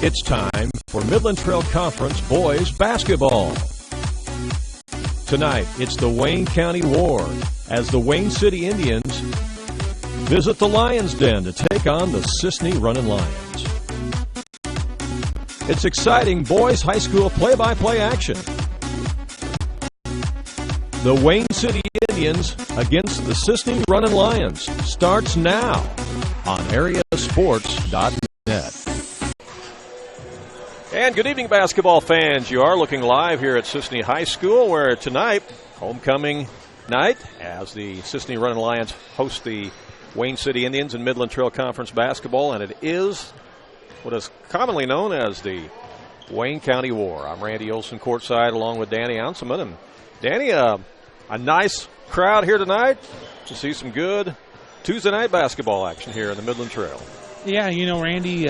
It's time for Midland Trail Conference boys basketball. Tonight, it's the Wayne County War as the Wayne City Indians visit the Lions Den to take on the Cisne Runnin Lions. It's exciting boys high school play-by-play action. The Wayne City Indians against the Cisne Runnin Lions starts now on AreaSports.net. And good evening, basketball fans. You are looking live here at Cisne High School, where tonight, homecoming night, as the Cisne Runnin Lions host the Wayne City Indians in Midland Trail Conference basketball, and it is what is commonly known as the Wayne County War. I'm Randy Olson courtside along with Danny Anselment. And Danny, a nice crowd here tonight to see some good Tuesday night basketball action here in the Midland Trail. Yeah, you know, Randy,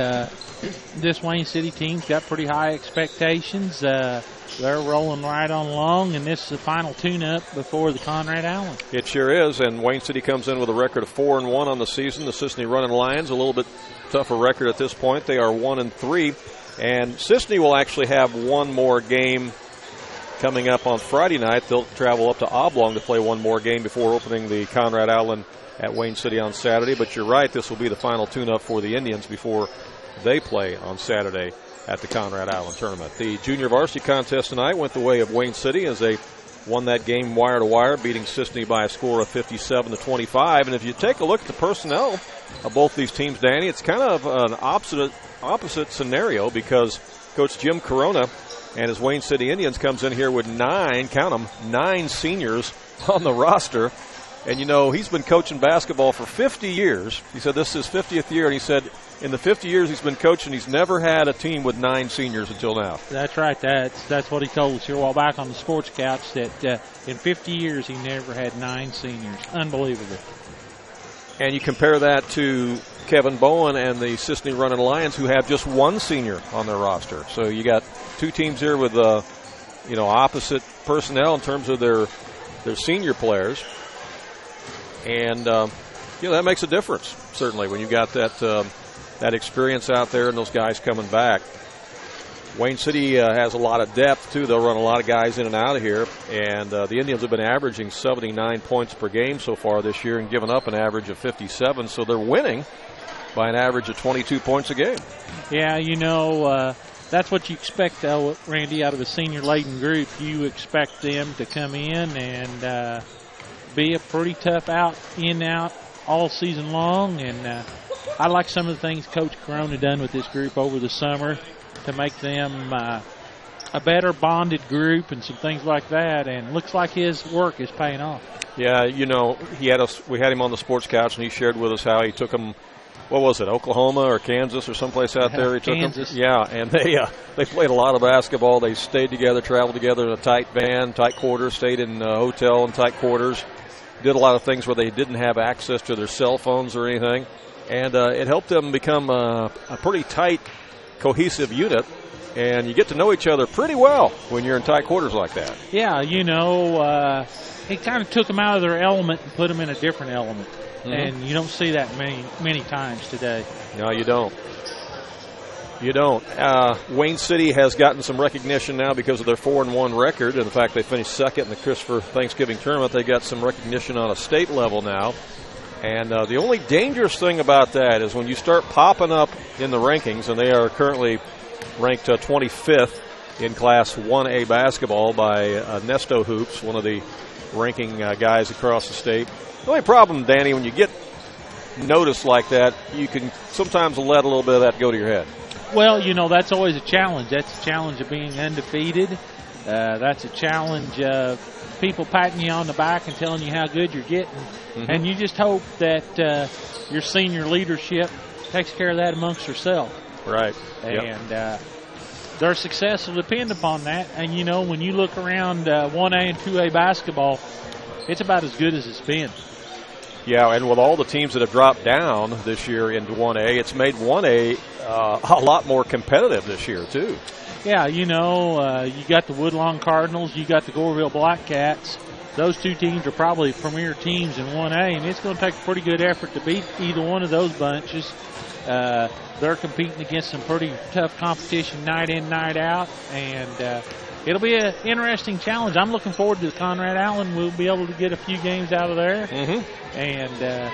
this Wayne City team's got pretty high expectations. They're rolling right on along, and this is the final tune-up before the Conrad Allen. It sure is, and Wayne City comes in with a record of 4-1 on the season. The Cisne Runnin Lions, a little bit tougher record at this point. They are 1-3, and Cisne will actually have one more game coming up on Friday night. They'll travel up to Oblong to play one more game before opening the Conrad Allen at Wayne City on Saturday. But you're right, this will be the final tune-up for the Indians before they play on Saturday at the Conrad Allen tournament. The junior varsity contest tonight went the way of Wayne City as they won that game wire to wire, beating Cisne by a score of 57-25. And if you take a look at the personnel of both these teams, Danny, it's kind of an opposite scenario, because Coach Jim Corona and his Wayne City Indians comes in here with 9 seniors on the roster. And, you know, he's been coaching basketball for 50 years. He said this is his 50th year, and he said in the 50 years he's been coaching, he's never had a team with 9 seniors until now. That's right. That's what he told us here a while back on the sports couch, that in 50 years he never had 9 seniors. Unbelievable. And you compare that to Kevin Bowen and the Cisne Runnin Lions, who have just 1 senior on their roster. So you got 2 teams here with, opposite personnel in terms of their senior players. And, that makes a difference, certainly, when you got that experience out there and those guys coming back. Wayne City has a lot of depth, too. They'll run a lot of guys in and out of here. And the Indians have been averaging 79 points per game so far this year and given up an average of 57. So they're winning by an average of 22 points a game. Yeah, that's what you expect, though, Randy, out of a senior-laden group. You expect them to come in and be a pretty tough out all season long. And I like some of the things Coach Corona done with this group over the summer to make them a better bonded group and some things like that. And looks like his work is paying off. Yeah, we had him on the sports couch, and he shared with us how he took them. What was it, Oklahoma or Kansas or someplace out there? He took Kansas. Them. Yeah, and they played a lot of basketball. They stayed together, traveled together in a tight van, tight quarters, stayed in a hotel in tight quarters. Did a lot of things where they didn't have access to their cell phones or anything. And it helped them become a pretty tight, cohesive unit. And you get to know each other pretty well when you're in tight quarters like that. Yeah, it kind of took them out of their element and put them in a different element. Mm-hmm. And you don't see that many times today. No, you don't. Wayne City has gotten some recognition now because of their 4-1 record. In fact, they finished second in the Christopher Thanksgiving tournament. They got some recognition on a state level now. And the only dangerous thing about that is when you start popping up in the rankings, and they are currently ranked 25th in Class 1A basketball by Nesto Hoops, one of the ranking guys across the state. The only problem, Danny, when you get noticed like that, you can sometimes let a little bit of that go to your head. Well, that's always a challenge. That's a challenge of being undefeated. That's a challenge of people patting you on the back and telling you how good you're getting. Mm-hmm. And you just hope that your senior leadership takes care of that amongst herself. Right. And their success will depend upon that. And, when you look around 1A and 2A basketball, it's about as good as it's been. Yeah, and with all the teams that have dropped down this year into 1A, it's made 1A a lot more competitive this year, too. Yeah, you got the Woodlawn Cardinals, you got the Goreville Blackcats. Those 2 teams are probably premier teams in 1A, and it's going to take a pretty good effort to beat either one of those bunches. They're competing against some pretty tough competition night in, night out, and it'll be an interesting challenge. I'm looking forward to Conrad Allen. We'll be able to get a few games out of there, and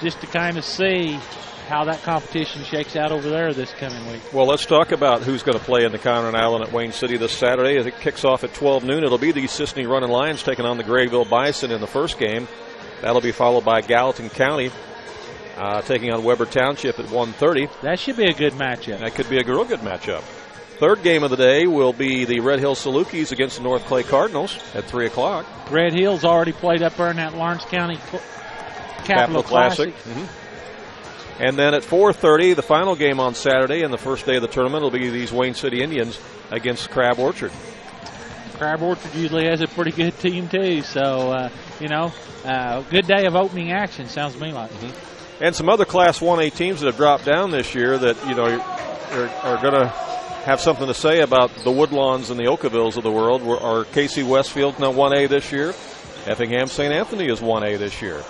just to kind of see how that competition shakes out over there this coming week. Well, let's talk about who's going to play in the Conrad Allen at Wayne City this Saturday. As it kicks off at 12 noon, it'll be the Cisne Runnin Lions taking on the Grayville Bison in the first game. That'll be followed by Gallatin County taking on Weber Township at 1:30. That should be a good matchup. That could be a real good matchup. Third game of the day will be the Red Hill Salukis against the North Clay Cardinals at 3 o'clock. Red Hill's already played up there in that Lawrence County Capital Classic. And then at 4:30, the final game on Saturday and the first day of the tournament will be these Wayne City Indians against Crab Orchard. Crab Orchard usually has a pretty good team, too. So, good day of opening action, sounds to me like. And some other Class 1A teams that have dropped down this year that, are going to have something to say about the Woodlawns and the Oakavilles of the world. Are Casey Westfield now 1A this year? Effingham St. Anthony is 1A this year.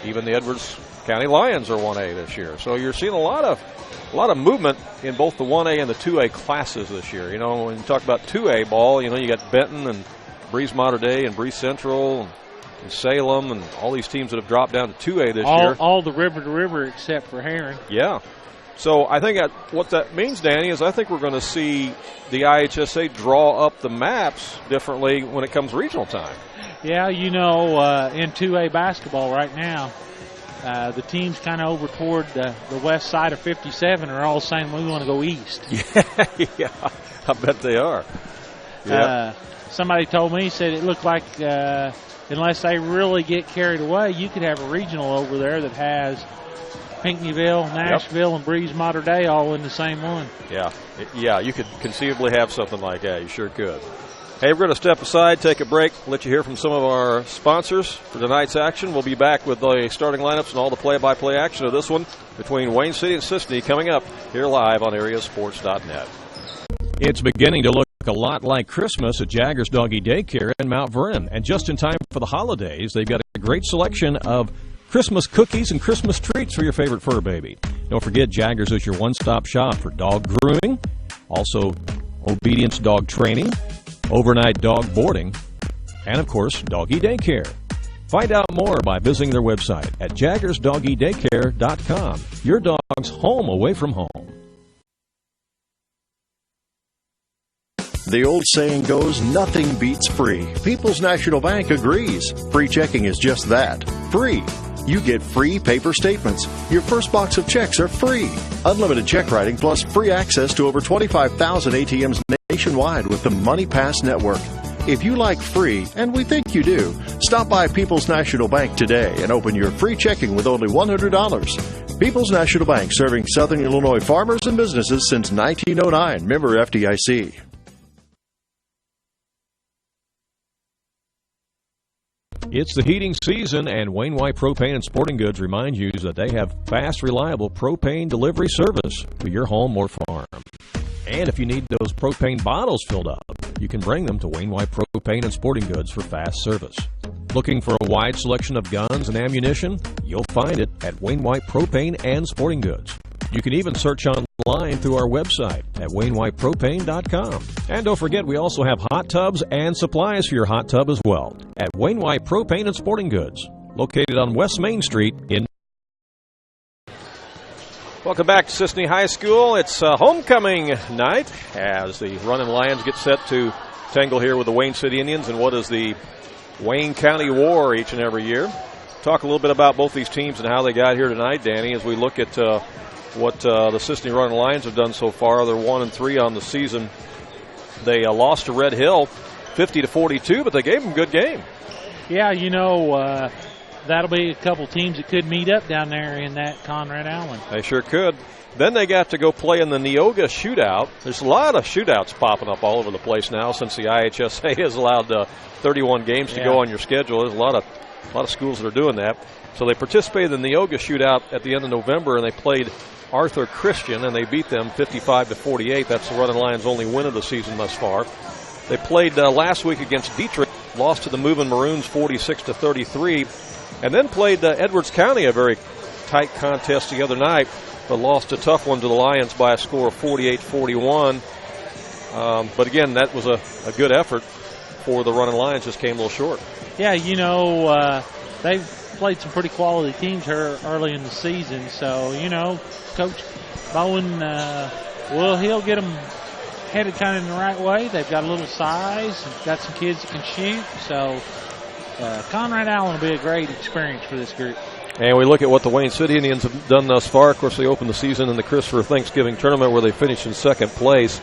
Even the Edwards County Lions are 1A this year. So you're seeing a lot of movement in both the 1A and the 2A classes this year. When you talk about 2A ball, you got Benton and Breeze Mater Dei and Breeze Central and Salem and all these teams that have dropped down to 2A this year. All the river to river except for Heron. Yeah. So I think what that means, Danny, is I think we're going to see the IHSA draw up the maps differently when it comes regional time. Yeah, in 2A basketball right now, the teams kind of over toward the west side of 57 are all saying we want to go east. Yeah, I bet they are. Yeah. Somebody told me, said it looked like unless they really get carried away, you could have a regional over there that has Pinckneyville, Nashville, and Breeze Mater Dei all in the same one. Yeah, you could conceivably have something like that. You sure could. Hey, we're going to step aside, take a break, let you hear from some of our sponsors for tonight's action. We'll be back with the starting lineups and all the play-by-play action of this one between Wayne City and Cisne coming up here live on AreaSports.net. It's beginning to look a lot like Christmas at Jaggers Doggy Daycare in Mount Vernon. And just in time for the holidays, they've got a great selection of Christmas cookies and Christmas treats for your favorite fur baby. Don't forget, Jaggers is your one-stop shop for dog grooming, also obedience dog training, overnight dog boarding, and, of course, doggy daycare. Find out more by visiting their website at jaggersdoggydaycare.com. Your dog's home away from home. The old saying goes, nothing beats free. People's National Bank agrees. Free checking is just that, free. You get free paper statements. Your first box of checks are free. Unlimited check writing plus free access to over 25,000 ATMs nationwide with the Money Pass Network. If you like free, and we think you do, stop by People's National Bank today and open your free checking with only $100. People's National Bank, serving Southern Illinois farmers and businesses since 1909. Member FDIC. It's the heating season, and Wayne White Propane and Sporting Goods remind you that they have fast, reliable propane delivery service for your home or farm. And if you need those propane bottles filled up, you can bring them to Wayne White Propane and Sporting Goods for fast service. Looking for a wide selection of guns and ammunition? You'll find it at Wayne White Propane and Sporting Goods. You can even search online through our website at WayneWhitePropane.com. And don't forget, we also have hot tubs and supplies for your hot tub as well at Wayne White Propane and Sporting Goods, located on West Main Street in. Welcome back to Cisne High School. It's homecoming night as the Runnin Lions get set to tangle here with the Wayne City Indians in what is the Wayne County War each and every year. Talk a little bit about both these teams and how they got here tonight, Danny, as we look at what the Cisne Runnin Lions have done so far. They're 1-3 on the season. They lost to Red Hill 50-42, but they gave them a good game. Yeah, that'll be a couple teams that could meet up down there in that Conrad Allen. They sure could. Then they got to go play in the Neoga shootout. There's a lot of shootouts popping up all over the place now since the IHSA has allowed 31 games to go on your schedule. There's a lot of schools that are doing that. So they participated in the Neoga shootout at the end of November, and they played Arthur Christian, and they beat them 55-48. That's the Runnin Lions' only win of the season thus far. They played last week against Dietrich, lost to the Moving Maroons 46-33, and then played Edwards County, a very tight contest the other night. but lost a tough one to the Lions by a score of 48-41. But again, that was a good effort for the Runnin' Lions. Just came a little short. Yeah, they've played some pretty quality teams here early in the season. So, Coach Bowen, he'll get them headed kind of in the right way. They've got a little size, got some kids that can shoot. So Conrad Allen will be a great experience for this group. And we look at what the Wayne City Indians have done thus far. Of course, they opened the season in the Christopher Thanksgiving tournament where they finished in second place.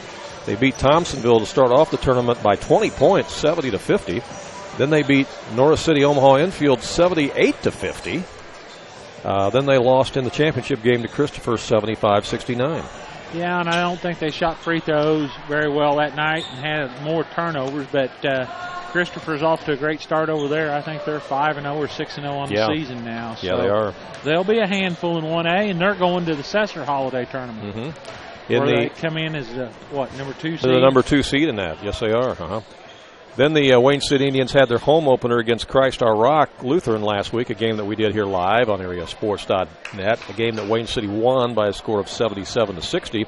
They beat Thompsonville to start off the tournament by 20 points, 70-50. Then they beat Norris City Omaha Enfield 78-50. Then they lost in the championship game to Christopher 75-69. Yeah, and I don't think they shot free throws very well that night and had more turnovers, but Christopher's off to a great start over there. I think they're 5-0 or 6-0 on the season now. So yeah, they are. They'll be a handful in 1A, and they're going to the Sesser Holiday Tournament. Mm-hmm. They come in as number 2 seed? They're the number 2 seed in that. Yes, they are. Then the Wayne City Indians had their home opener against Christ Our Rock Lutheran last week, a game that we did here live on AreaSports.net, a game that Wayne City won by a score of 77-60.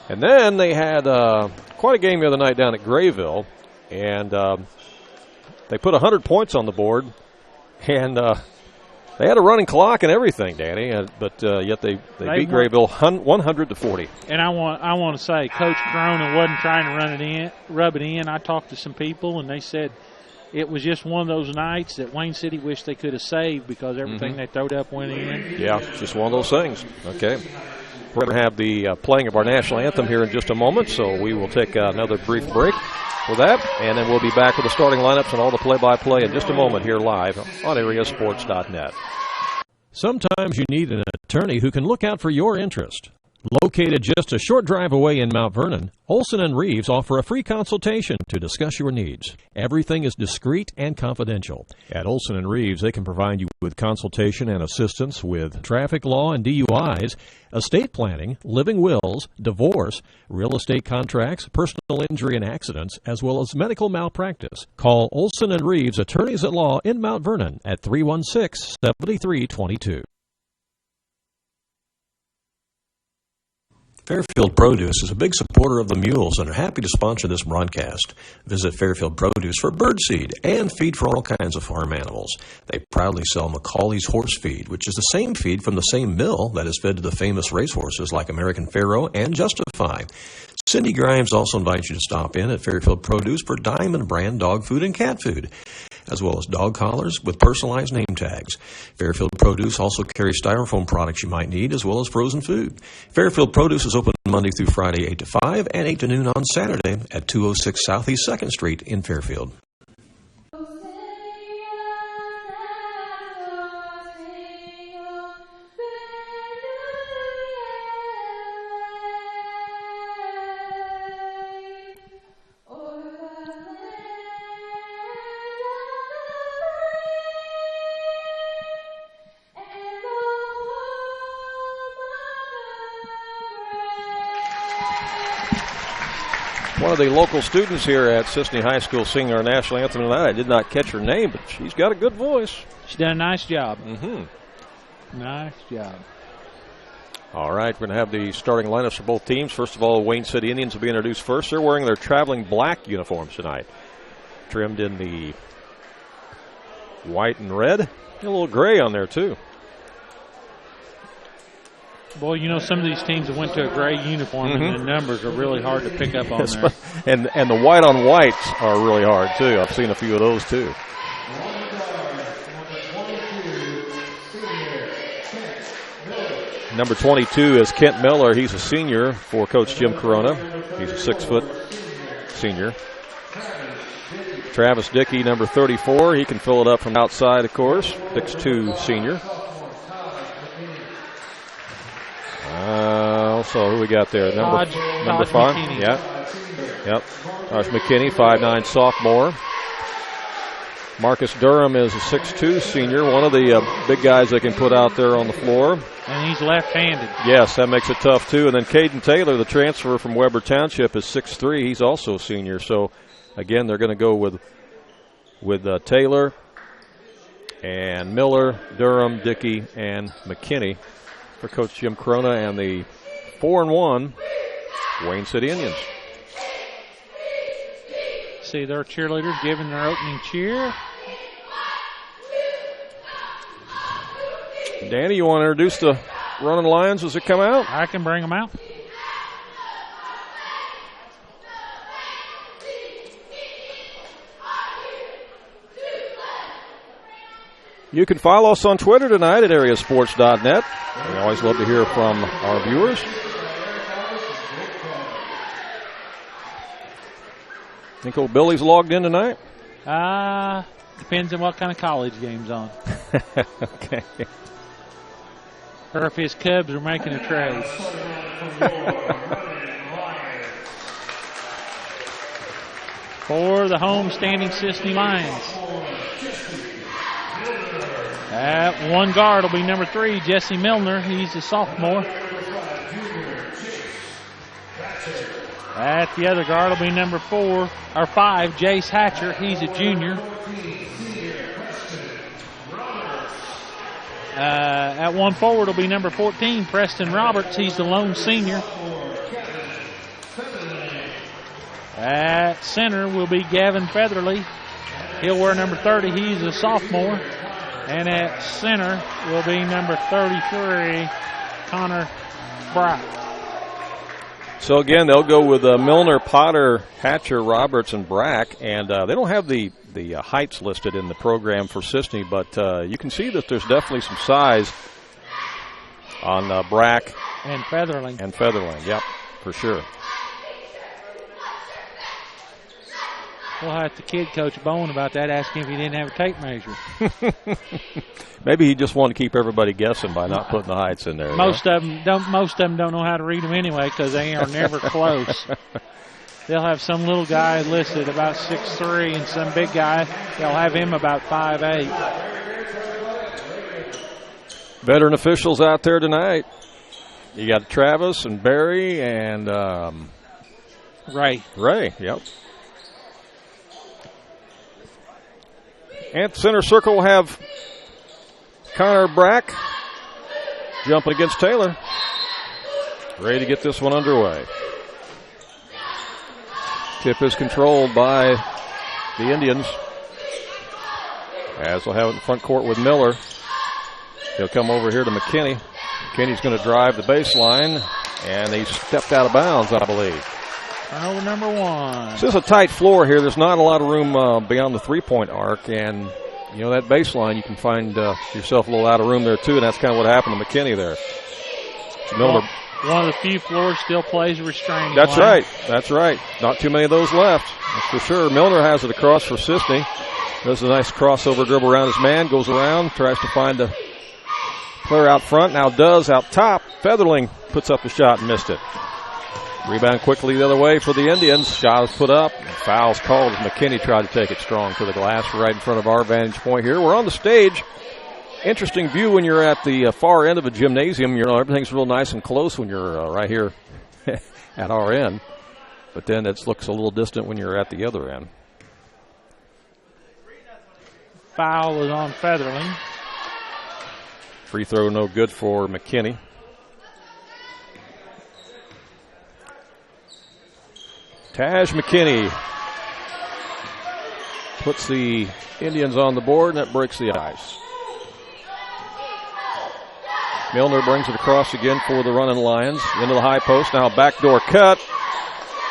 And then they had quite a game the other night down at Grayville, and they put 100 points on the board, and they had a running clock and everything, Danny, but yet they beat Grayville 100-40. And I want to say, Coach Corona wasn't trying to rub it in. I talked to some people, and they said it was just one of those nights that Wayne City wished they could have saved because everything they throwed up went in. Yeah, it's just one of those things. Okay. We're going to have the playing of our national anthem here in just a moment, so we will take another brief break for that, and then we'll be back with the starting lineups and all the play-by-play in just a moment here live on AreaSports.net. Sometimes you need an attorney who can look out for your interest. Located just a short drive away in Mount Vernon, Olson & Reeves offer a free consultation to discuss your needs. Everything is discreet and confidential. At Olson & Reeves, they can provide you with consultation and assistance with traffic law and DUIs, estate planning, living wills, divorce, real estate contracts, personal injury and accidents, as well as medical malpractice. Call Olson & Reeves, attorneys at law in Mount Vernon at 316-7322. Fairfield Produce is a big supporter of the Mules and are happy to sponsor this broadcast. Visit Fairfield Produce for birdseed and feed for all kinds of farm animals. They proudly sell Macaulay's horse feed, which is the same feed from the same mill that is fed to the famous racehorses like American Pharoah and Justify. Cindy Grimes also invites you to stop in at Fairfield Produce for Diamond brand dog food and cat food, as well as dog collars with personalized name tags. Fairfield Produce also carries styrofoam products you might need, as well as frozen food. Fairfield Produce is open Monday through Friday 8 to 5 and 8 to noon on Saturday at 206 Southeast 2nd Street in Fairfield. One of the local students here at Cisne High School singing our national anthem tonight. I did not catch her name, but she's got a good voice. She's done a nice job. Mm-hmm. Nice job. All right, we're going to have the starting lineups for both teams. First of all, Wayne City Indians will be introduced first. They're wearing their traveling black uniforms tonight, trimmed in the white and red. A little gray on there, too. Boy, some of these teams that went to a gray uniform and the numbers are really hard to pick up on there. And the white on whites are really hard, too. I've seen a few of those, too. Number 22 is Kent Miller. He's a senior for Coach Jim Corona. He's a 6-foot senior. Travis Dickey, number 34. He can fill it up from outside, of course. 6'2" senior. Also, who we got there? Number 5. McKinney. Yeah. Yep. Josh McKinney, 5'9" sophomore. Marcus Durham is a 6'2" senior, one of the big guys they can put out there on the floor. And he's left-handed. Yes, that makes it tough, too. And then Caden Taylor, the transfer from Weber Township, is 6'3". He's also a senior. So, again, they're going to go with Taylor and Miller, Durham, Dickey, and McKinney for Coach Jim Corona and the 4-1 Wayne City Indians. See their cheerleaders giving their opening cheer. Danny, you want to introduce the Runnin' Lions as they come out? I can bring them out. You can follow us on Twitter tonight at AreaSports.net. We always love to hear from our viewers. Think old Billy's logged in tonight? Depends on what kind of college game's on. Okay. Or if his Cubs are making a trade. For the home-standing Cisne Lions. At one guard will be number 3, Jesse Milner. He's a sophomore. At the other guard will be number 5, Jace Hatcher. He's a junior. At one forward will be number 14, Preston Roberts. He's the lone senior. At center will be Gavin Featherly. He'll wear number 30. He's a sophomore. And at center will be number 33, Connor Brock. So again, they'll go with Milner, Potter, Hatcher, Roberts, and Brack. And they don't have the heights listed in the program for Cisne, but you can see that there's definitely some size on Brack. And Featherling. And Featherling, yep, for sure. We'll have to kid Coach Bowen about that, ask him if he didn't have a tape measure. Maybe he just wanted to keep everybody guessing by not putting the heights in there. Most of them don't know how to read them anyway because they are never close. They'll have some little guy listed about 6'3", and some big guy, they'll have him about 5'8". Veteran officials out there tonight. You got Travis and Barry and Ray. Ray, yep. And center circle will have Connor Brack jumping against Taylor. Ready to get this one underway. Tip is controlled by the Indians. As we'll have it in front court with Miller. He'll come over here to McKinney. McKinney's going to drive the baseline, and he stepped out of bounds, I believe. Turnover number 1. This is a tight floor here. There's not a lot of room beyond the three-point arc, and you know that baseline, you can find yourself a little out of room there too, and that's kind of what happened to McKinney there. Miller. One of the few floors still plays a restraining That's line. right. That's right. Not too many of those left. That's for sure. Milner has it across for Cisne. Does a nice crossover dribble around his man, goes around, tries to find a player out front. Now does out top. Featherling puts up a shot and missed it. Rebound quickly the other way for the Indians. Shot is put up. Foul's called as McKinney tried to take it strong to the glass right in front of our vantage point here. We're on the stage. Interesting view when you're at the far end of a gymnasium. You know, everything's real nice and close when you're right here at our end. But then it looks a little distant when you're at the other end. Foul is on Featherling. Free throw no good for McKinney. Taj McKinney puts the Indians on the board, and that breaks the ice. Milner brings it across again for the Runnin' Lions. Into the high post. Now backdoor cut.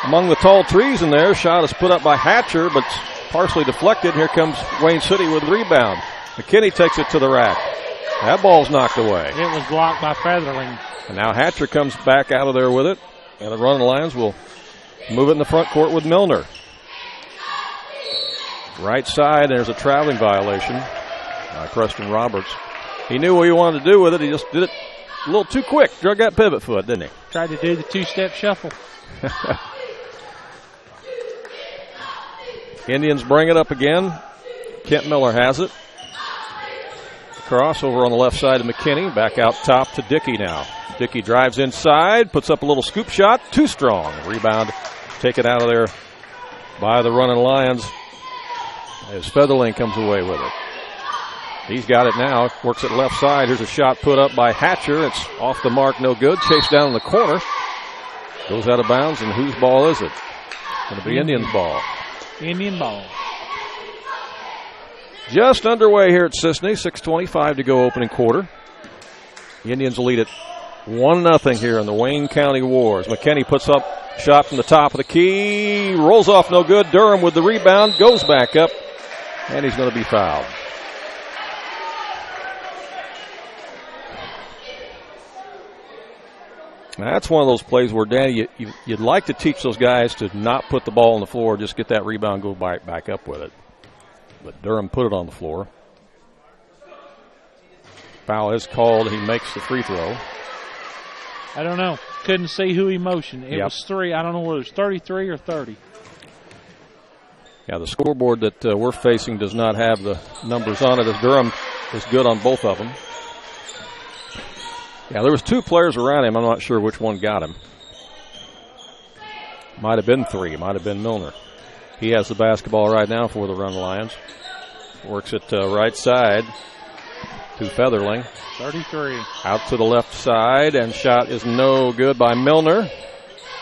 Among the tall trees in there. Shot is put up by Hatcher, but partially deflected. Here comes Wayne City with the rebound. McKinney takes it to the rack. That ball's knocked away. It was blocked by Featherling. And now Hatcher comes back out of there with it. And the Runnin' Lions will move it in the front court with Milner. Right side, there's a traveling violation by Preston Roberts. He knew what he wanted to do with it. He just did it a little too quick. Drug that pivot foot, didn't he? Tried to do the two-step shuffle. Indians bring it up again. Kent Miller has it. Crossover on the left side of McKinney. Back out top to Dickey now. Dickey drives inside, puts up a little scoop shot. Too strong. Rebound taken out of there by the Runnin' Lions as Featherling comes away with it. He's got it now. Works it left side. Here's a shot put up by Hatcher. It's off the mark, no good. Chased down in the corner. Goes out of bounds, and whose ball is it? Going to be Indians' ball. Indian ball. Just underway here at Cisne. 6:25 to go opening quarter. The Indians lead it 1-0 here in the Wayne County Wars. McKinney puts up shot from the top of the key. Rolls off, no good. Durham with the rebound. Goes back up, and he's going to be fouled. Now, that's one of those plays where, Danny, you'd like to teach those guys to not put the ball on the floor, just get that rebound, go back up with it. But Durham put it on the floor. Foul is called. He makes the free throw. I don't know. Couldn't see who he motioned. It was 3. I don't know whether it was 33 or 30. Yeah, the scoreboard that we're facing does not have the numbers on it, as Durham is good on both of them. Yeah, there was 2 players around him. I'm not sure which one got him. Might have been 3. Might have been Milner. He has the basketball right now for the Runnin Lions. Works it right side to Featherling. 33. Out to the left side, and shot is no good by Milner.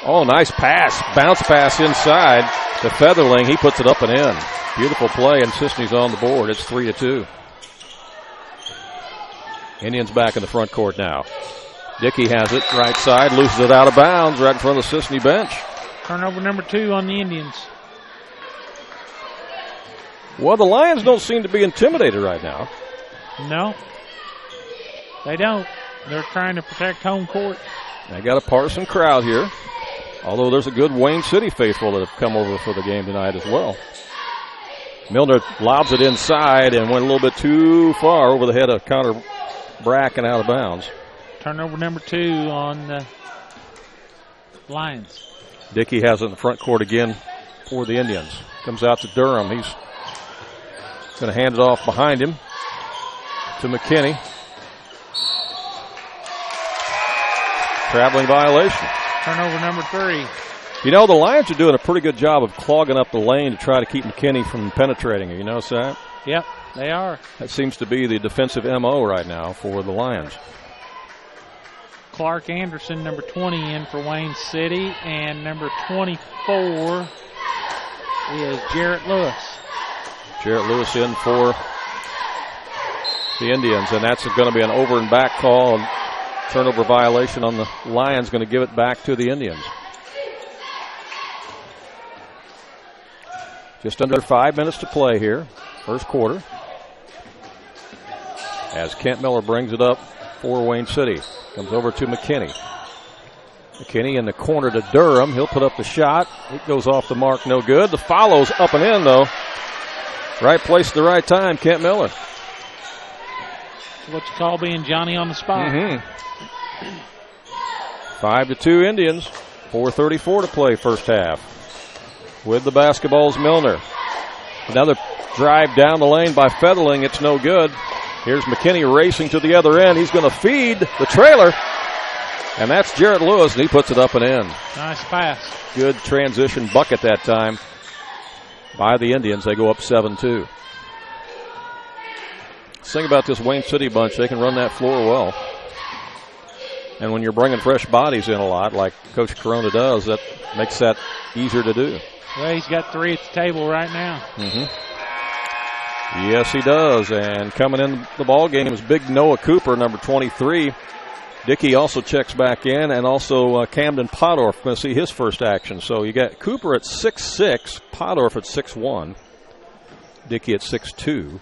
Oh, nice pass. Bounce pass inside to Featherling. He puts it up and in. Beautiful play, and Cisne's on the board. It's 3-2. Indians back in the front court now. Dickey has it right side, loses it out of bounds right in front of the Cisne bench. Turnover number 2 on the Indians. Well, the Lions don't seem to be intimidated right now. No, they don't. They're trying to protect home court. They got a partisan crowd here, although there's a good Wayne City faithful that have come over for the game tonight as well. Milner lobs it inside and went a little bit too far over the head of Connor Brack and out of bounds. Turnover number 2 on the Lions. Dickey has it in the front court again for the Indians. Comes out to Durham. He's going to hand it off behind him to McKinney. Traveling violation. Turnover number 3. You know, the Lions are doing a pretty good job of clogging up the lane to try to keep McKinney from penetrating. You notice that? Yep, they are. That seems to be the defensive MO right now for the Lions. Clark Anderson, number 20, in for Wayne City, and number 24 is Jarrett Lewis. Jarrett Lewis in for the Indians, and that's going to be an over and back call. Turnover violation on the Lions, going to give it back to the Indians. Just under 5 minutes to play here, first quarter. As Kent Miller brings it up for Wayne City. Comes over to McKinney. McKinney in the corner to Durham. He'll put up the shot. It goes off the mark, no good. The follow's up and in, though. Right place at the right time, Kent Miller. What you call being Johnny on the spot. 5-2 Indians. 4:34 to play first half. With the basketball's Milner. Another drive down the lane by Featherling. It's no good. Here's McKinney racing to the other end. He's going to feed the trailer. And that's Jarrett Lewis, and he puts it up and in. Nice pass. Good transition bucket that time by the Indians. They go up 7-2. Thing about this Wayne City bunch, they can run that floor well. And when you're bringing fresh bodies in a lot, like Coach Corona does, that makes that easier to do. Well, he's got 3 at the table right now. Yes, he does. And coming in the ball game is big Noah Cooper, number 23. Dickey also checks back in, and also Camden Podorf going to see his first action. So you got Cooper at 6'6", Podorf at 6'1", Dickey at 6'2".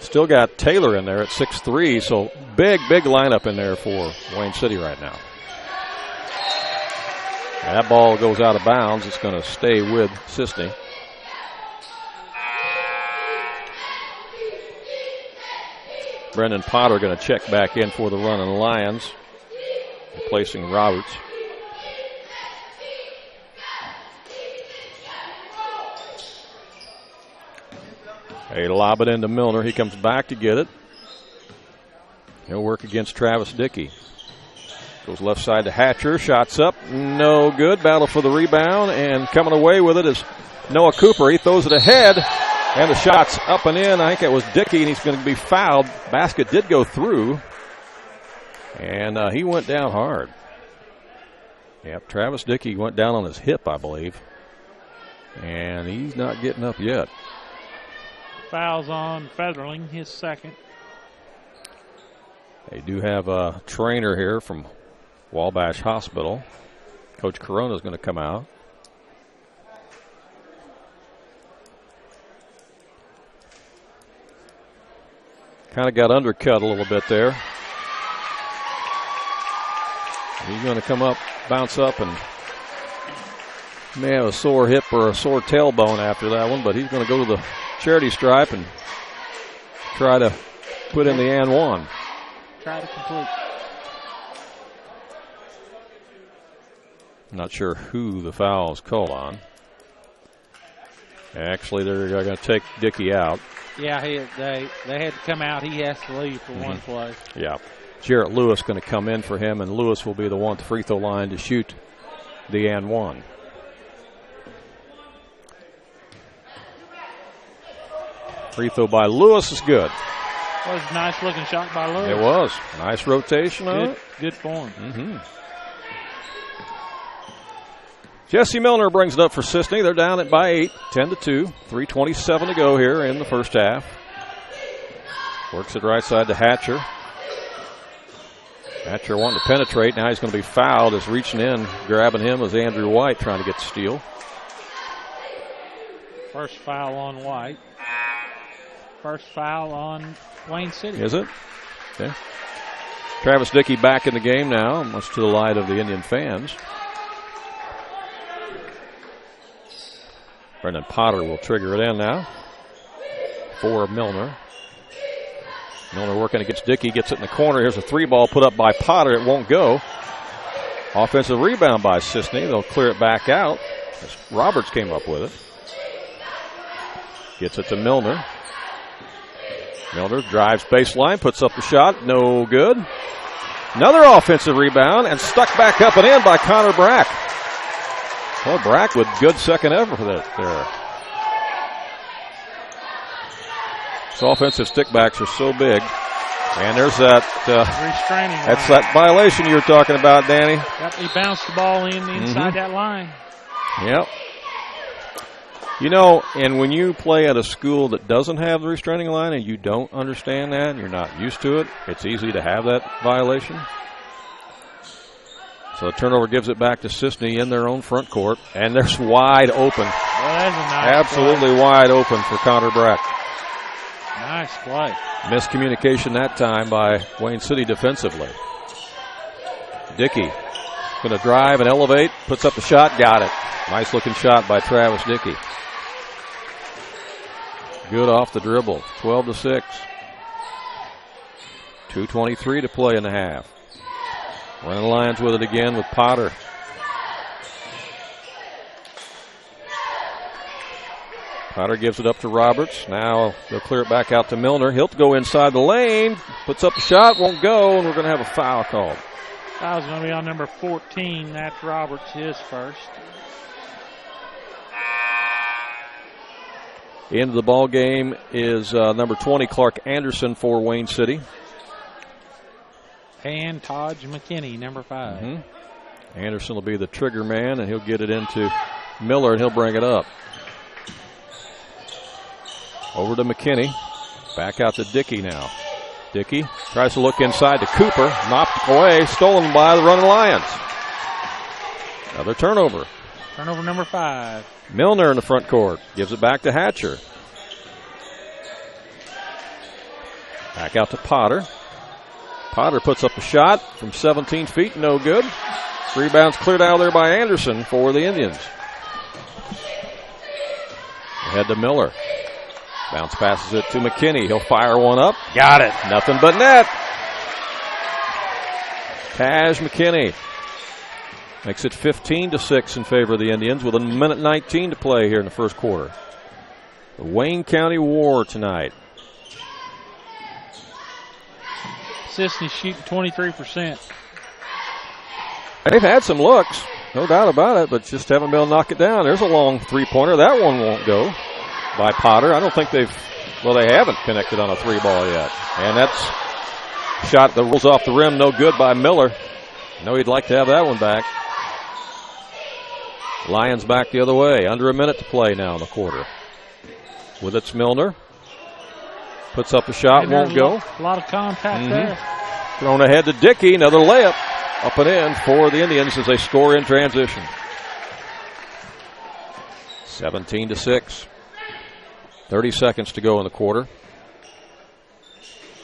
Still got Taylor in there at 6'3", so big lineup in there for Wayne City right now. And that ball goes out of bounds. It's going to stay with Cisne. Brendan Potter going to check back in for the Runnin Lions, replacing Roberts. They lob it into Milner. He comes back to get it. He'll work against Travis Dickey. Goes left side to Hatcher. Shots up. No good. Battle for the rebound. And coming away with it is Noah Cooper. He throws it ahead. And the shot's up and in. I think it was Dickey, and he's going to be fouled. Basket did go through, and he went down hard. Yep, Travis Dickey went down on his hip, I believe, and he's not getting up yet. Fouls on Featherling, his second. They do have a trainer here from Wabash Hospital. Coach Corona is going to come out. Kind of got undercut a little bit there. He's going to come up, bounce up, and may have a sore hip or a sore tailbone after that one, but he's going to go to the charity stripe and try to put in the and one. Try to complete. Not sure who the foul is called on. Actually, they're going to take Dickey out. Yeah, they had to come out. He has to leave for one play. Yeah. Jarrett Lewis going to come in for him, and Lewis will be the one at the free throw line to shoot the and one. Free throw by Lewis is good. That was a nice looking shot by Lewis. It was. Nice rotation on it. Good form. Mm-hmm. Jesse Milner brings it up for Cisne. They're down it by 8, 10-2. 3:27 to go here in the first half. Works it right side to Hatcher. Hatcher wanting to penetrate. Now he's going to be fouled as reaching in, grabbing him as Andrew White trying to get the steal. First foul on White. First foul on Wayne City. Is it? Okay. Travis Dickey back in the game now, much to the delight of the Indian fans. Brendan Potter will trigger it in now for Milner. Milner working against Dickey, gets it in the corner. Here's a three ball put up by Potter. It won't go. Offensive rebound by Cisne. They'll clear it back out as Roberts came up with it. Gets it to Milner. Milner drives baseline, puts up the shot. No good. Another offensive rebound and stuck back up and in by Connor Brack. Well, Brack with good second effort for that there. So offensive stickbacks are so big. And there's that restraining. That's line. That violation you were talking about, Danny. Yep, he bounced the ball inside that line. Yep. You know, and when you play at a school that doesn't have the restraining line and you don't understand that, and you're not used to it, it's easy to have that violation. So the turnover gives it back to Cisne in their own front court, and there's wide open. Well, that's a nice absolutely play. Wide open for Connor Brack. Nice play. Miscommunication that time by Wayne City defensively. Dickey going to drive and elevate, puts up the shot, got it. Nice looking shot by Travis Dickey. Good off the dribble, 12-6. 2:23 to play in the half. Running Lions with it again with Potter. Potter gives it up to Roberts. Now they'll clear it back out to Milner. He'll go inside the lane, puts up the shot, won't go, and we're going to have a foul called. Foul's going to be on number 14. That's Roberts, his first. Into the ball game is number 20, Clark Anderson for Wayne City. And Taj McKinney, number 5. Mm-hmm. Anderson will be the trigger man, and he'll get it into Miller, and he'll bring it up. Over to McKinney. Back out to Dickey now. Dickey tries to look inside to Cooper. Knocked away. Stolen by the Runnin Lions. Another turnover. Turnover number 5. Milner in the front court. Gives it back to Hatcher. Back out to Potter. Potter puts up a shot from 17 feet. No good. Rebounds cleared out there by Anderson for the Indians. Ahead to Miller. Bounce passes it to McKinney. He'll fire one up. Got it. Nothing but net. Taj McKinney makes it 15-6 in favor of the Indians with 1:19 to play here in the first quarter. The Wayne County War tonight. Cisne shooting 23%. They've had some looks, no doubt about it, but just haven't been able to knock it down. There's a long three-pointer. That one won't go. by Potter. I don't think they haven't connected on a 3-ball yet. And that's a shot that rolls off the rim, no good by Miller. I know he'd like to have that one back. Lions back the other way. Under a minute to play now in the quarter. With it's Milner. Puts up a shot, won't go. A lot of contact there. Thrown ahead to Dickey, another layup. Up and in for the Indians as they score in transition. 17-6. 30 seconds to go in the quarter.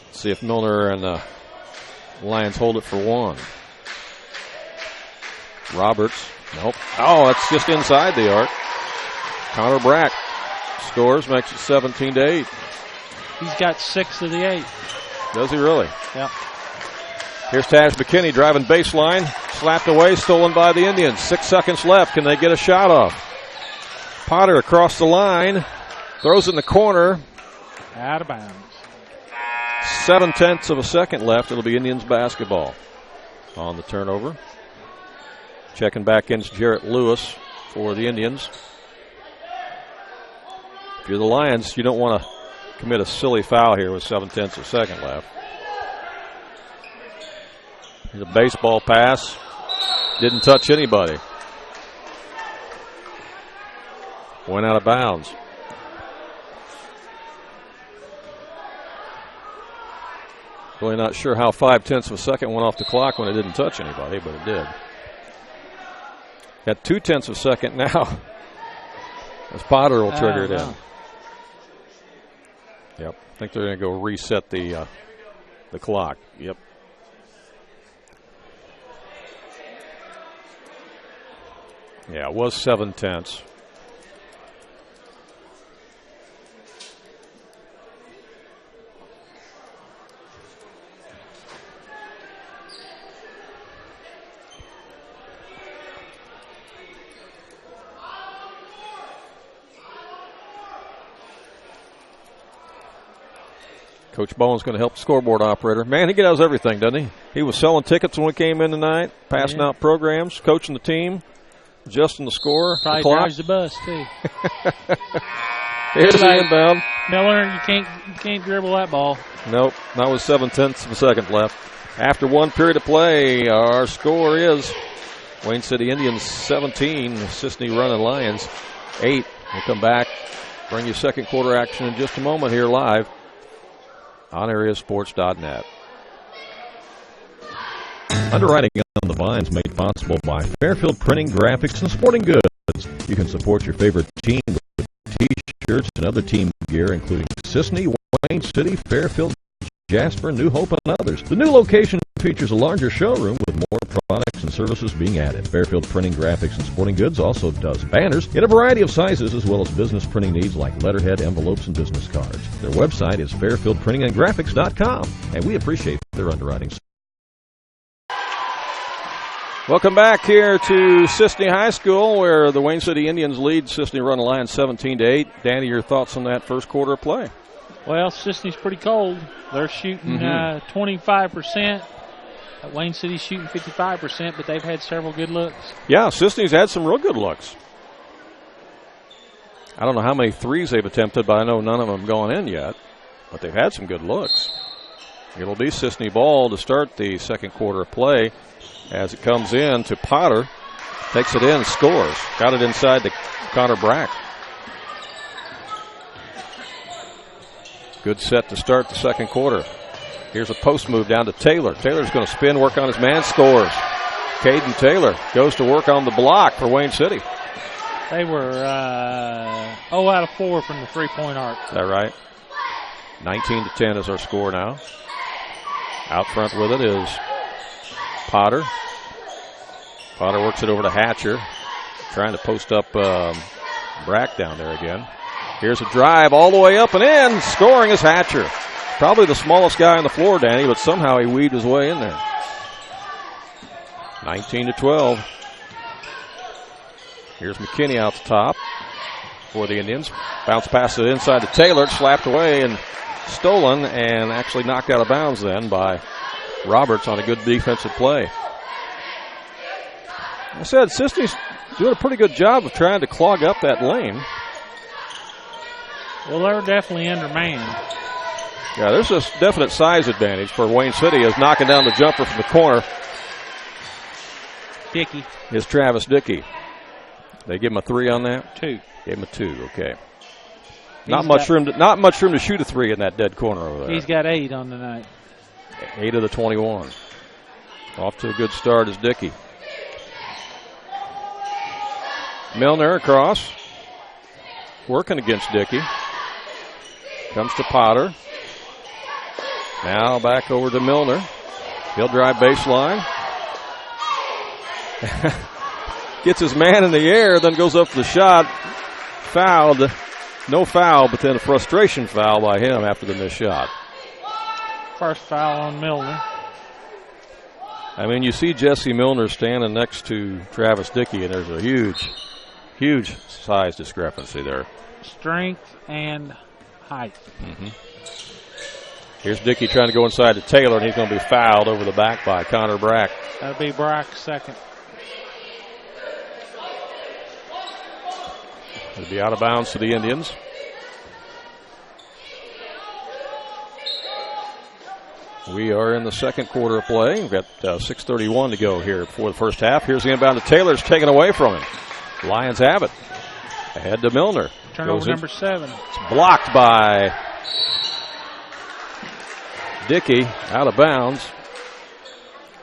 Let's see if Milner and the Lions hold it for one. Roberts. Nope. Oh, it's just inside the arc. Connor Brack scores, makes it 17-8. He's got 6 of the 8. Does he really? Yep. Here's Taj McKinney driving baseline. Slapped away, stolen by the Indians. 6 seconds left. Can they get a shot off? Potter across the line. Throws in the corner. Out of bounds. 0.7 of a second left. It'll be Indians basketball on the turnover. Checking back in is Jarrett Lewis for the Indians. If you're the Lions, you don't want to commit a silly foul here with 0.7 of a second left. Here's a baseball pass. Didn't touch anybody. Went out of bounds. Really not sure how 0.5 of a second went off the clock when it didn't touch anybody, but it did. Got 0.2 of a second now. As Potter will trigger it in. Yep. I think they're going to go reset the clock. Yep. Yeah, it was 0.7. Coach Bowen's going to help the scoreboard operator. Man, he does everything, doesn't he? He was selling tickets when we came in tonight, passing out programs, coaching the team, adjusting the score. Probably the clock. drives the bus, too. Here's the inbound. Miller, you can't dribble that ball. Nope, not with 0.7 of a second left. After one period of play, our score is Wayne City Indians 17, Cisne Runnin Lions 8. We'll come back, bring you second quarter action in just a moment here live on AreaSports.net. Underwriting on the Vines made possible by Fairfield Printing, Graphics, and Sporting Goods. You can support your favorite team with T-shirts and other team gear, including Cisne, Wayne City, Fairfield, Jasper, New Hope, and others. The new location features a larger showroom with more products and services being added. Fairfield Printing, Graphics, and Sporting Goods also does banners in a variety of sizes, as well as business printing needs like letterhead, envelopes, and business cards. Their website is fairfieldprintingandgraphics.com, and we appreciate their underwriting. Welcome back here to Cisne High School, where the Wayne City Indians lead Cisne Runnin Lions 17-8. Danny, your thoughts on that first quarter of play? Well, Cisne's pretty cold. They're shooting 25%. Wayne City's shooting 55%, but they've had several good looks. Yeah, Cisne's had some real good looks. I don't know how many threes they've attempted, but I know none of them have gone in yet. But they've had some good looks. It'll be Cisne ball to start the second quarter of play as it comes in to Potter. Takes it in, scores. Got it inside to Connor Brack. Good set to start the second quarter. Here's a post move down to Taylor. Taylor's going to spin, work on his man, scores. Caden Taylor goes to work on the block for Wayne City. They were 0 out of 4 from the three-point arc. Is that right? 19-10 is our score now. Out front with it is Potter. Potter works it over to Hatcher. Trying to post up Brack down there again. Here's a drive all the way up and in. Scoring is Hatcher. Probably the smallest guy on the floor, Danny, but somehow he weaved his way in there. 19-12. Here's McKinney out the top for the Indians. Bounce pass it inside to Taylor. Slapped away and stolen and actually knocked out of bounds then by Roberts on a good defensive play. I said Cisne's doing a pretty good job of trying to clog up that lane. Well, they're definitely undermanned. Yeah, there's a definite size advantage for Wayne City as knocking down the jumper from the corner. Dickey. Is Travis Dickey. They give him a 3 on that? 2. Gave him a 2, okay. Not much room to shoot a 3 in that dead corner over there. He's got 8 on the night. 8 of the 21. Off to a good start is Dickey. Milner across. Working against Dickey. Comes to Potter. Now back over to Milner. He'll drive baseline. Gets his man in the air, then goes up for the shot. Fouled. No foul, but then a frustration foul by him after the missed shot. First foul on Milner. I mean, you see Jesse Milner standing next to Travis Dickey, and there's a huge size discrepancy there. Strength and height. Mm-hmm. Here's Dickey trying to go inside to Taylor, and he's going to be fouled over the back by Connor Brack. That'll be Brack's second. It'll be out of bounds to the Indians. We are in the second quarter of play. We've got 6:31 to go here before the first half. Here's the inbound to Taylor. It's taken away from him. Lions have it. Ahead to Milner. Turnover number 7. It's blocked by Dickey, out of bounds.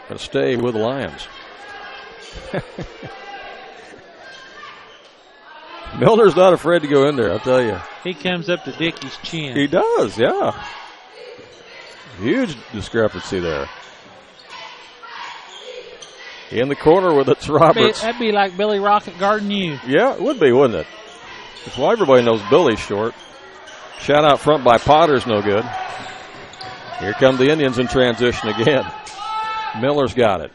Going to stay with the Lions. Milner's not afraid to go in there, I'll tell you. He comes up to Dickey's chin. He does, yeah. Huge discrepancy there. In the corner with it's Roberts. That'd be like Billy Rocket guarding you. Yeah, it would be, wouldn't it? That's why everybody knows Billy's short. Shot out front by Potter's no good. Here come the Indians in transition again. Miller's got it.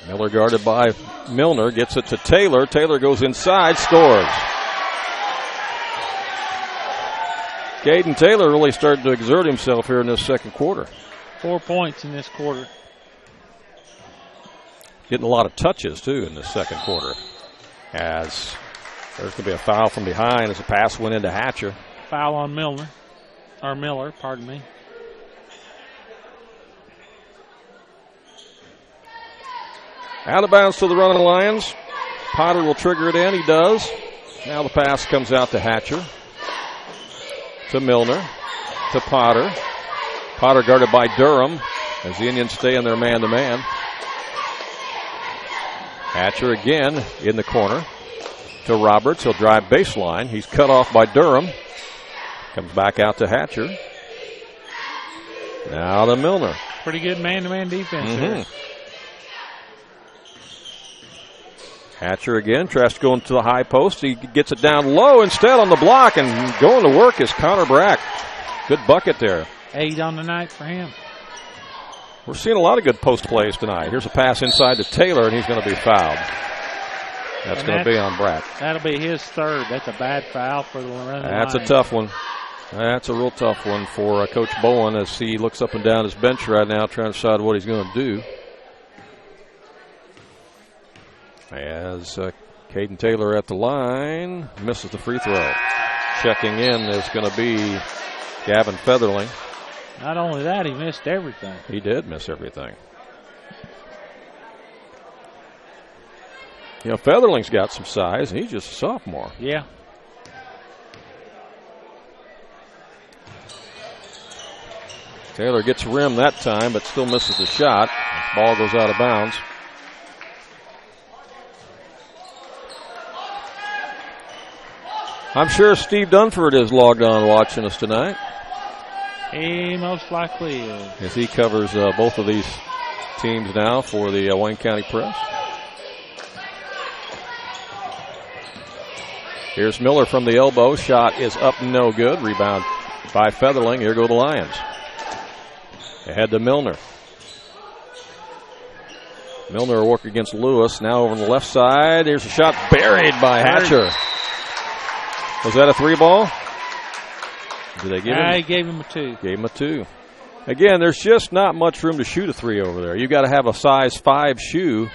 Miller guarded by Milner. Gets it to Taylor. Taylor goes inside, scores. Caden Taylor really started to exert himself here in this second quarter. 4 points in this quarter. Getting a lot of touches, too, in this second quarter. As there's going to be a foul from behind as the pass went into Hatcher. Foul on Milner. Or Miller, pardon me. Out of bounds to the Runnin' Lions. Potter will trigger it in. He does. Now the pass comes out to Hatcher. To Milner. To Potter. Potter guarded by Durham as the Indians stay in their man-to-man. Hatcher again in the corner. To Roberts. He'll drive baseline. He's cut off by Durham. Comes back out to Hatcher. Now to Milner. Pretty good man-to-man defense there. Hatcher again tries to go into the high post. He gets it down low instead on the block, and going to work is Connor Brack. Good bucket there. 8 on the night for him. We're seeing a lot of good post plays tonight. Here's a pass inside to Taylor, and he's going to be fouled. That's going to be on Brack. That'll be his third. That's a bad foul for the Runnin' That's Lions. a tough one. That's a real tough one for Coach Bowen as he looks up and down his bench right now trying to decide what he's going to do. As Caden Taylor at the line misses the free throw. Checking in is going to be Gavin Featherling. Not only that, he missed everything. He did miss everything. You know, Featherling's got some size, and he's just a sophomore. Yeah. Taylor gets rim that time, but still misses the shot. Ball goes out of bounds. I'm sure Steve Dunford is logged on watching us tonight. He most likely is. As he covers both of these teams now for the Wayne County Press. Here's Miller from the elbow. Shot is up, no good. Rebound by Featherling. Here go the Lions. Ahead to Milner. Milner will work against Lewis. Now over on the left side. Here's a shot buried by Hatcher. Was that a 3-ball? Did they give him? He gave him a 2. Gave him a 2. Again, there's just not much room to shoot a 3 over there. You've got to have a size 5 shoe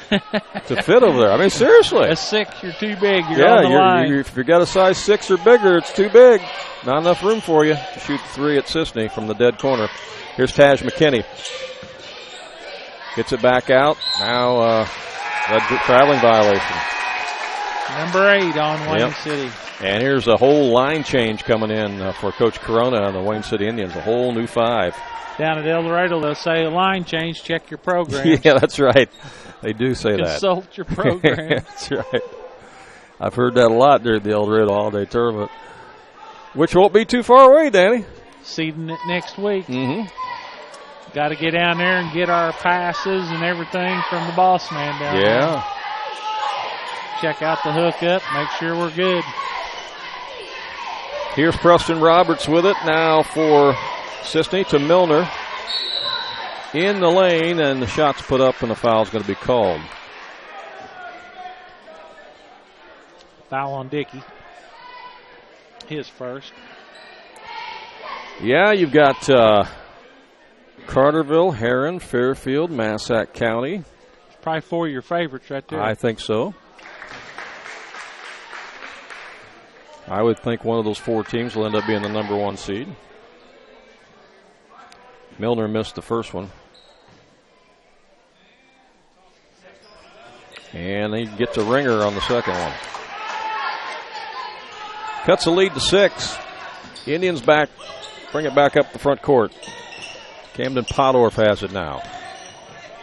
to fit over there. I mean, seriously. A 6, you're too big. You're on the line. If you got a size 6 or bigger, it's too big. Not enough room for you to shoot the 3 at Cisne from the dead corner. Here's Taj McKinney. Gets it back out. Now, traveling violation. Number 8 on Wayne City. And here's a whole line change coming in for Coach Corona and the Wayne City Indians. A whole new 5. Down at El Dorado, they'll say a line change, check your program. Yeah, that's right. They do say that. Consult your program. That's right. I've heard that a lot during the El Dorado All-Day Tournament, which won't be too far away, Danny. Seeding it next week. Mm-hmm. Got to get down there and get our passes and everything from the boss man down there. Yeah. Check out the hookup, make sure we're good. Here's Preston Roberts with it now for Cisne to Milner. In the lane, and the shot's put up, and the foul's going to be called. Foul on Dickey. His first. Yeah, you've got Carterville, Heron, Fairfield, Massac County. It's probably 4 of your favorites right there. I think so. I would think one of those 4 teams will end up being the number 1 seed. Milner missed the first one. And he gets a ringer on the second one. Cuts the lead to 6. Indians back, bring it back up the front court. Camden Podorf has it now.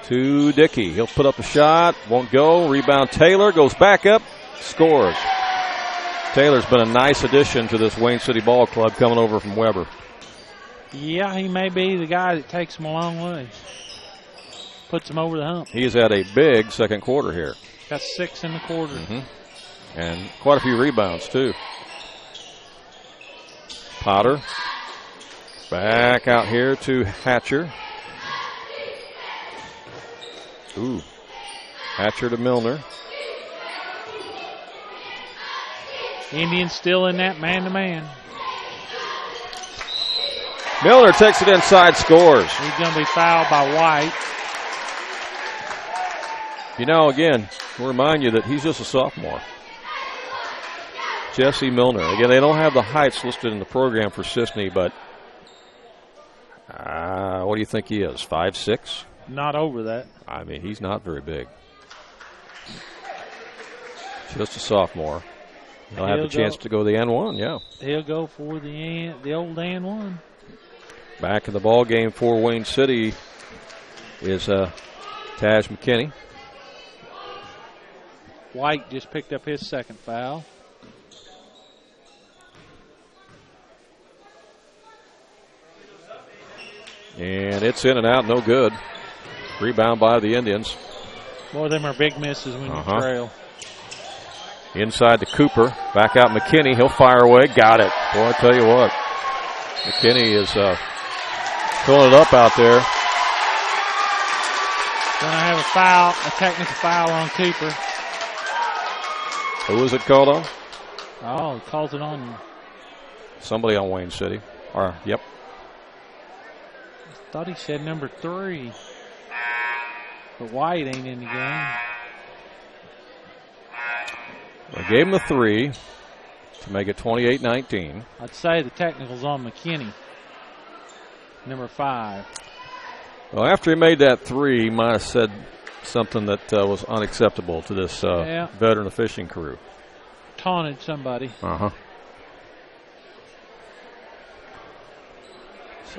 To Dickey. He'll put up a shot. Won't go. Rebound Taylor. Goes back up. Scores. Taylor's been a nice addition to this Wayne City Ball Club coming over from Weber. Yeah, he may be the guy that takes him a long way. Puts him over the hump. He's had a big second quarter here. Got 6 in the quarter. Mm-hmm. And quite a few rebounds, too. Potter. Back out here to Hatcher. Ooh. Hatcher to Milner. Indians still in that man-to-man. Milner takes it inside, scores. He's going to be fouled by White. You know, again, we'll remind you that he's just a sophomore. Jesse Milner. Again, they don't have the heights listed in the program for Cisne, but what do you think he is, 5'6"? Not over that. I mean, he's not very big. Just a sophomore. He'll have the chance to go the N1, yeah. He'll go for the old N1. Back in the ball game for Wayne City is Taj McKinney. White just picked up his second foul. And it's in and out, no good. Rebound by the Indians. Boy, them are big misses when you trail. Inside to Cooper. Back out McKinney. He'll fire away. Got it. Boy, I tell you what. McKinney is filling it up out there. Going to have a foul, a technical foul on Cooper. Who was it called on? Oh, he calls it on somebody on Wayne City. Yep. I thought he said number 3. But White ain't in the game. They gave him the 3 to make it 28-19. I'd say the technical's on McKinney, number 5. Well, after he made that 3, he might have said something that was unacceptable to this veteran fishing crew. Taunted somebody. So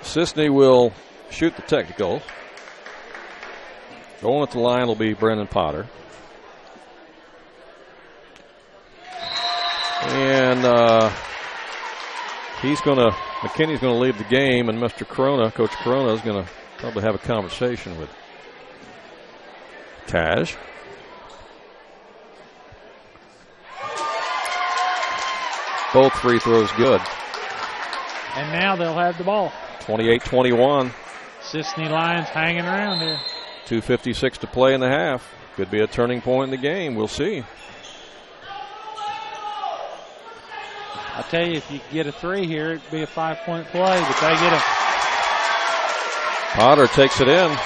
Cisne will shoot the technical. Going at the line will be Brendan Potter. And McKinney's going to leave the game, and Mr. Corona, Coach Corona, is going to probably have a conversation with Taj. Both free throws good. And now they'll have the ball. 28-21. Cisne Lions hanging around here. 2:56 to play in the half. Could be a turning point in the game. We'll see. I tell you, if you get a 3 here, it'd be a 5-point play, but they get a. Potter takes it in.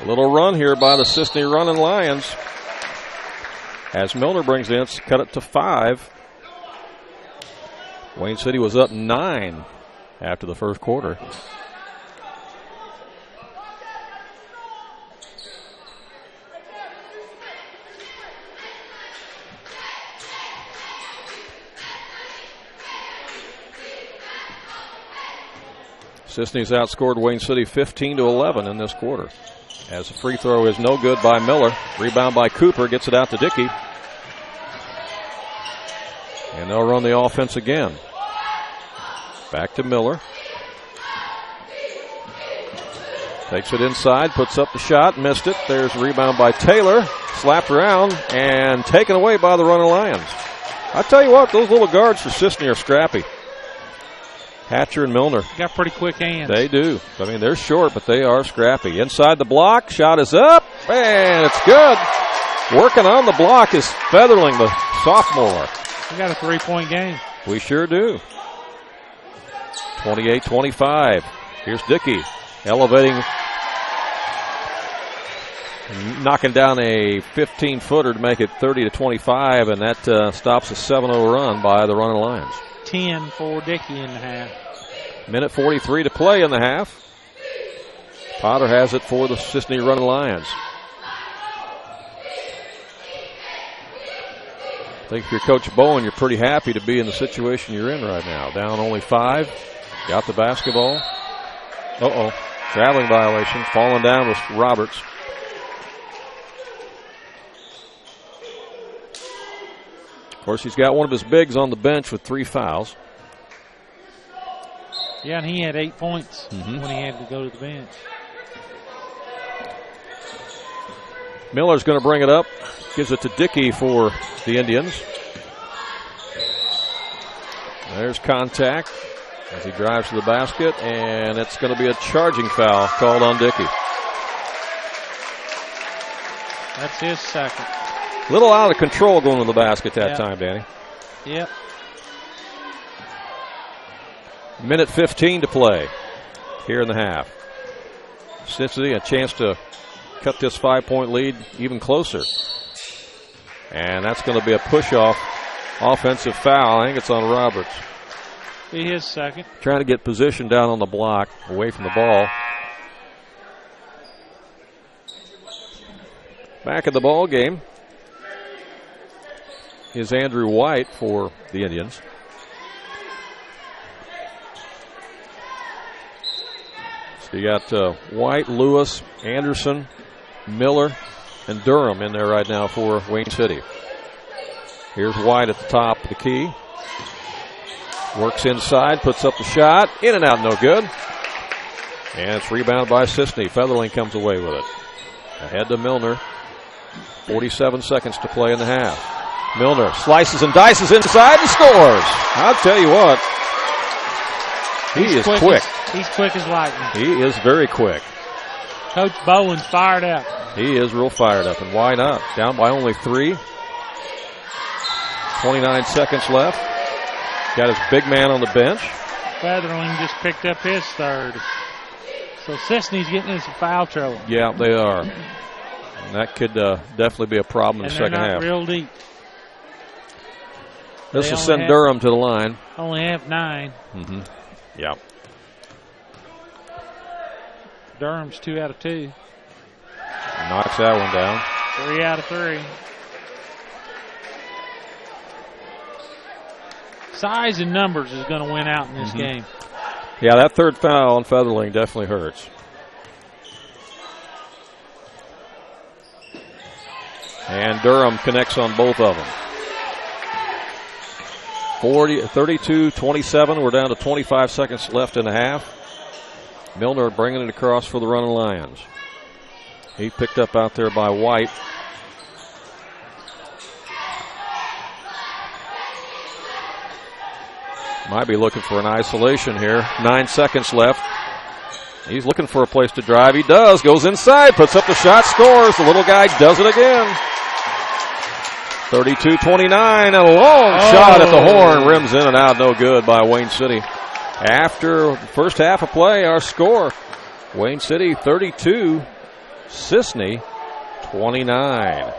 A little run here by the Cisne Runnin Lions. As Milner brings it in, cut it to 5. Wayne City was up 9 after the first quarter. Cisne's outscored Wayne City 15-11 in this quarter. As the free throw is no good by Miller. Rebound by Cooper, gets it out to Dickey. And they'll run the offense again. Back to Miller. Takes it inside, puts up the shot, missed it. There's a rebound by Taylor. Slapped around and taken away by the Runnin Lions. I tell you what, those little guards for Cisne are scrappy. Hatcher and Milner. Got pretty quick hands. They do. I mean, they're short, but they are scrappy. Inside the block, shot is up, and it's good. Working on the block is Featherling, the sophomore. We got a 3-point game. We sure do. 28-25. Here's Dickey elevating, knocking down a 15-footer to make it 30-25, and that stops a 7-0 run by the Runnin Lions. 10 for Dickey in the half. Minute 43 to play in the half. Potter has it for the Cisne Runnin Lions. I think if you're Coach Bowen, you're pretty happy to be in the situation you're in right now. Down only 5. Got the basketball. Traveling violation. Falling down with Roberts. Of course, he's got one of his bigs on the bench with 3 fouls. Yeah, and he had 8 points when he had to go to the bench. Miller's going to bring it up. Gives it to Dickey for the Indians. There's contact as he drives to the basket, and it's going to be a charging foul called on Dickey. That's his second. Little out of control going to the basket that time, Danny. Yep. Minute 15 to play here in the half. Cincinnati a chance to cut this 5-point lead even closer. And that's going to be a push-off offensive foul. I think it's on Roberts. Be his second. Trying to get position down on the block, away from the ball. Back in the ball game is Andrew White for the Indians. So you got White, Lewis, Anderson, Miller, and Durham in there right now for Wayne City. Here's White at the top of the key. Works inside, puts up the shot. In and out, no good. And it's rebounded by Cisne. Featherling comes away with it. Ahead to Milner. 47 seconds to play in the half. Milner slices and dices inside and scores. I'll tell you what. He is quick. He's quick as lightning. He is very quick. Coach Bowen's fired up. He is real fired up, and why not? Down by only 3. 29 seconds left. Got his big man on the bench. Featherling just picked up his third. So Cisne's getting into some foul trouble. Yeah, they are. And that could definitely be a problem in the second half. Real deep. This will send Durham to the line. Only have 9. Yeah. Durham's 2 out of 2. Knocks that one down. 3 out of 3. Size and numbers is going to win out in this game. Yeah, that third foul on Featherling definitely hurts. And Durham connects on both of them. 32-27. We're down to 25 seconds left in the half. Milner bringing it across for the Runnin Lions. He picked up out there by White. Might be looking for an isolation here. 9 seconds left. He's looking for a place to drive. He does. Goes inside. Puts up the shot. Scores. The little guy does it again. 32-29. And a long shot at the horn. Rims in and out. No good by Wayne City. After the first half of play, our score. Wayne City 32. Cisne 29.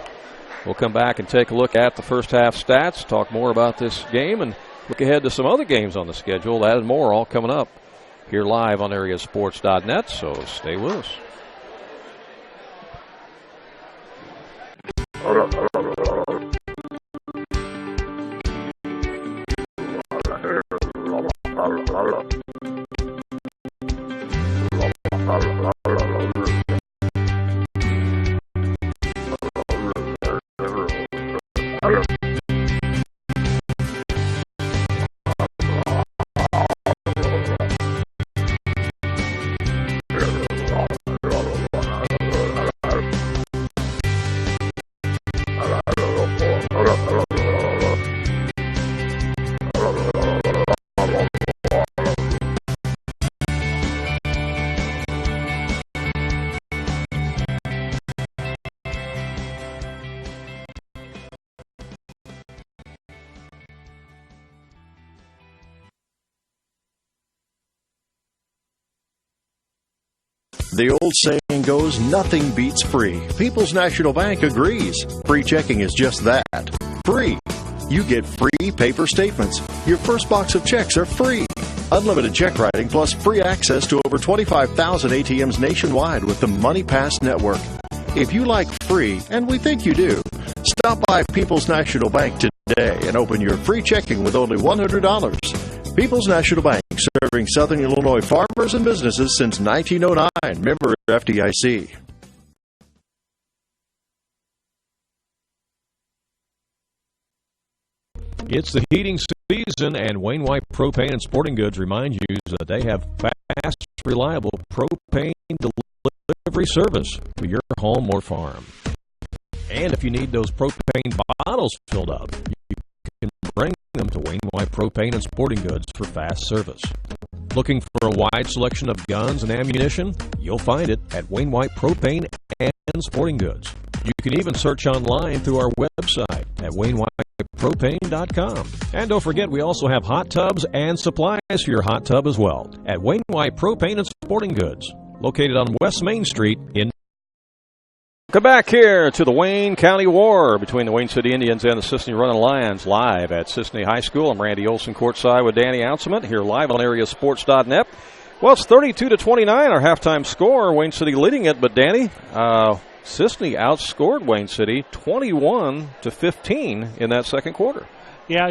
We'll come back and take a look at the first half stats, talk more about this game, and look ahead to some other games on the schedule. That and more all coming up here live on AreaSports.net, so stay with us. The old saying goes, nothing beats free. People's National Bank agrees. Free checking is just that. Free. You get free paper statements. Your first box of checks are free. Unlimited check writing plus free access to over 25,000 ATMs nationwide with the MoneyPass network. If you like free, and we think you do, stop by People's National Bank today and open your free checking with only $100. People's National Bank, serving Southern Illinois farmers and businesses since 1909. Member FDIC. It's the heating season, and Wayne White Propane and Sporting Goods remind you that they have fast, reliable propane delivery service to your home or farm. And if you need those propane bottles filled up, you can bring them to Wayne White Propane and Sporting Goods for fast service. Looking for a wide selection of guns and ammunition? You'll find it at Wayne White Propane and Sporting Goods. You can even search online through our website at WayneWhitePropane.com. And don't forget, we also have hot tubs and supplies for your hot tub as well at Wayne White Propane and Sporting Goods, located on West Main Street in. Come back here to the Wayne County War between the Wayne City Indians and the Cisne Runnin Lions, live at Cisne High School. I'm Randy Olson, courtside with Danny Anselment, here live on AreaSports.net. Well, it's 32-29, our halftime score. Wayne City leading it, but Danny, Cisne outscored Wayne City 21-15 in that second quarter. Yeah,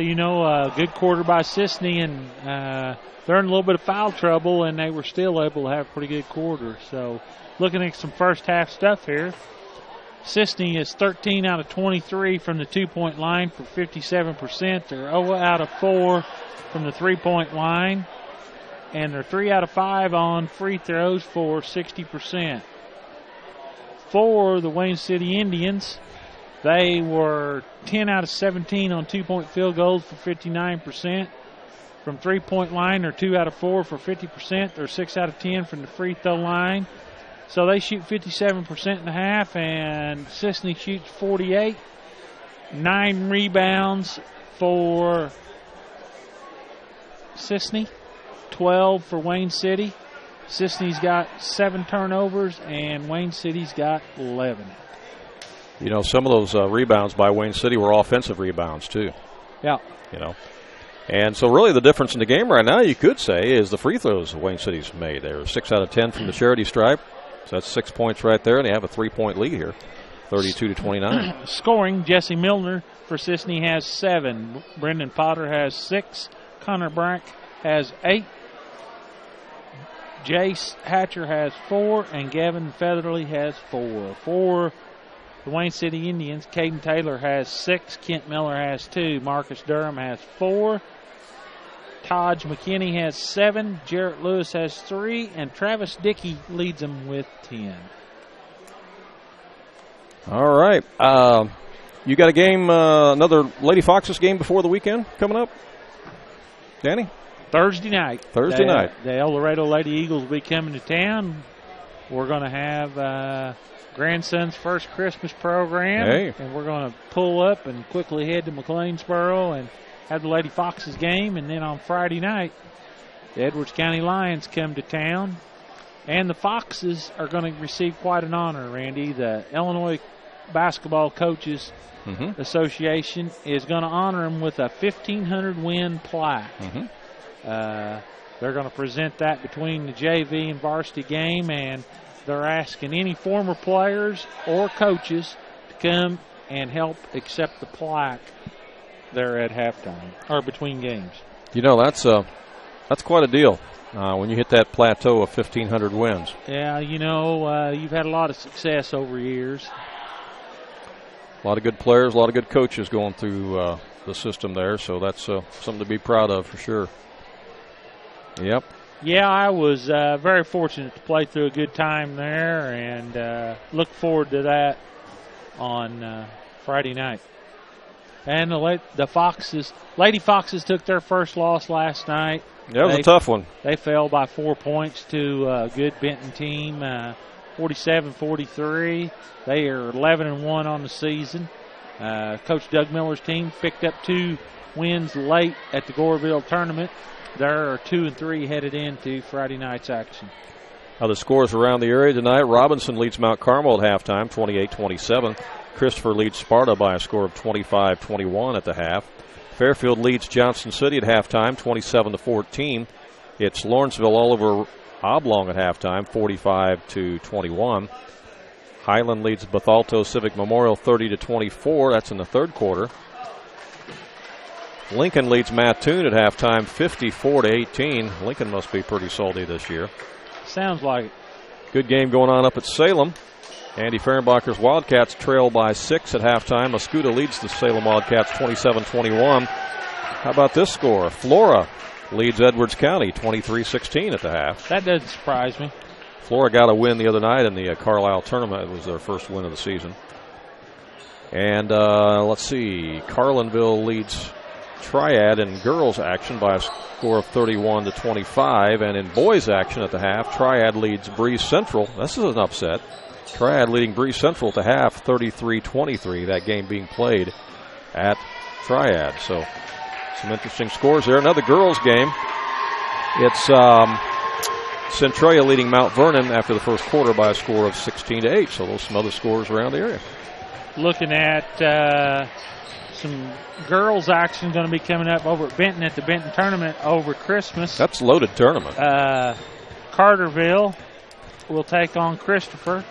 good quarter by Cisne, and they're in a little bit of foul trouble, and they were still able to have a pretty good quarter. So, looking at some first half stuff here. Cisne is 13 out of 23 from the two-point line for 57%. They're 0 out of 4 from the three-point line. And they're 3 out of 5 on free throws for 60%. For the Wayne City Indians, they were 10 out of 17 on two-point field goals for 59%. From three-point line, they're 2 out of 4 for 50%. They're 6 out of 10 from the free throw line. So they shoot 57% in the half, and Cisne shoots 48. 9 rebounds for Cisne, 12 for Wayne City. Cisne's got 7 turnovers, and Wayne City's got 11. Some of those rebounds by Wayne City were offensive rebounds, too. Yeah. And so really the difference in the game right now, you could say, is the free throws Wayne City's made. They're 6 out of 10 from the charity stripe. So that's 6 points right there, and they have a 3-point lead here, 32-29. Scoring, Jesse Milner for Cisne has 7. Brendan Potter has 6. Connor Brack has 8. Jace Hatcher has 4, and Gavin Featherly has 4. For the Wayne City Indians, Caden Taylor has 6. Kent Miller has 2. Marcus Durham has 4. Taj McKinney has 7, Jarrett Lewis has 3, and Travis Dickey leads them with 10. All right. You got a game, another Lady Foxes game before the weekend coming up? Danny? Thursday night. The El Laredo Lady Eagles will be coming to town. We're going to have Grandson's first Christmas program, and we're going to pull up and quickly head to McLeansboro and have the Lady Foxes game. And then on Friday night, the Edwards County Lions come to town. And the Foxes are going to receive quite an honor, Randy. The Illinois Basketball Coaches Association is going to honor them with a 1,500 win plaque. They're going to present that between the JV and varsity game, and they're asking any former players or coaches to come and help accept the plaque there at halftime or between games. You know, that's quite a deal when you hit that plateau of 1,500 wins. Yeah, you know, you've had a lot of success over years. A lot of good players, a lot of good coaches going through the system there, so that's something to be proud of for sure. Yep. Yeah, I was very fortunate to play through a good time there, and look forward to that on Friday night. And the Foxes, Lady Foxes took their first loss last night. Yeah, it was a tough one. They fell by 4 points to a good Benton team, 47-43. They are 11-1 on the season. Coach Doug Miller's team picked up 2 wins late at the Goreville tournament. They're 2-3 headed into Friday night's action. Now the scores around the area tonight. Robinson leads Mount Carmel at halftime, 28-27. Christopher leads Sparta by a score of 25-21 at the half. Fairfield leads Johnson City at halftime, 27-14. It's Lawrenceville all over Oblong at halftime, 45-21. Highland leads Bethalto Civic Memorial 30-24. That's in the third quarter. Lincoln leads Mattoon at halftime, 54-18. Lincoln must be pretty salty this year. Sounds like it. Good game going on up at Salem. Andy Fehrenbacher's Wildcats trail by 6 at halftime. Mascoutah leads the Salem Wildcats 27-21. How about this score? Flora leads Edwards County 23-16 at the half. That doesn't surprise me. Flora got a win the other night in the Carlisle tournament. It was their first win of the season. And let's see, Carlinville leads Triad in girls action by a score of 31-25. And in boys action at the half, Triad leads Breeze Central. This is an upset. Triad leading Breeze Central at the half, 33-23. That game being played at Triad. So some interesting scores there. Another girls game. It's Centralia leading Mount Vernon after the first quarter by a score of 16-8. So those some other scores around the area. Looking at some girls action going to be coming up over at Benton at the Benton tournament over Christmas. That's a loaded tournament. Carterville will take on Christopher.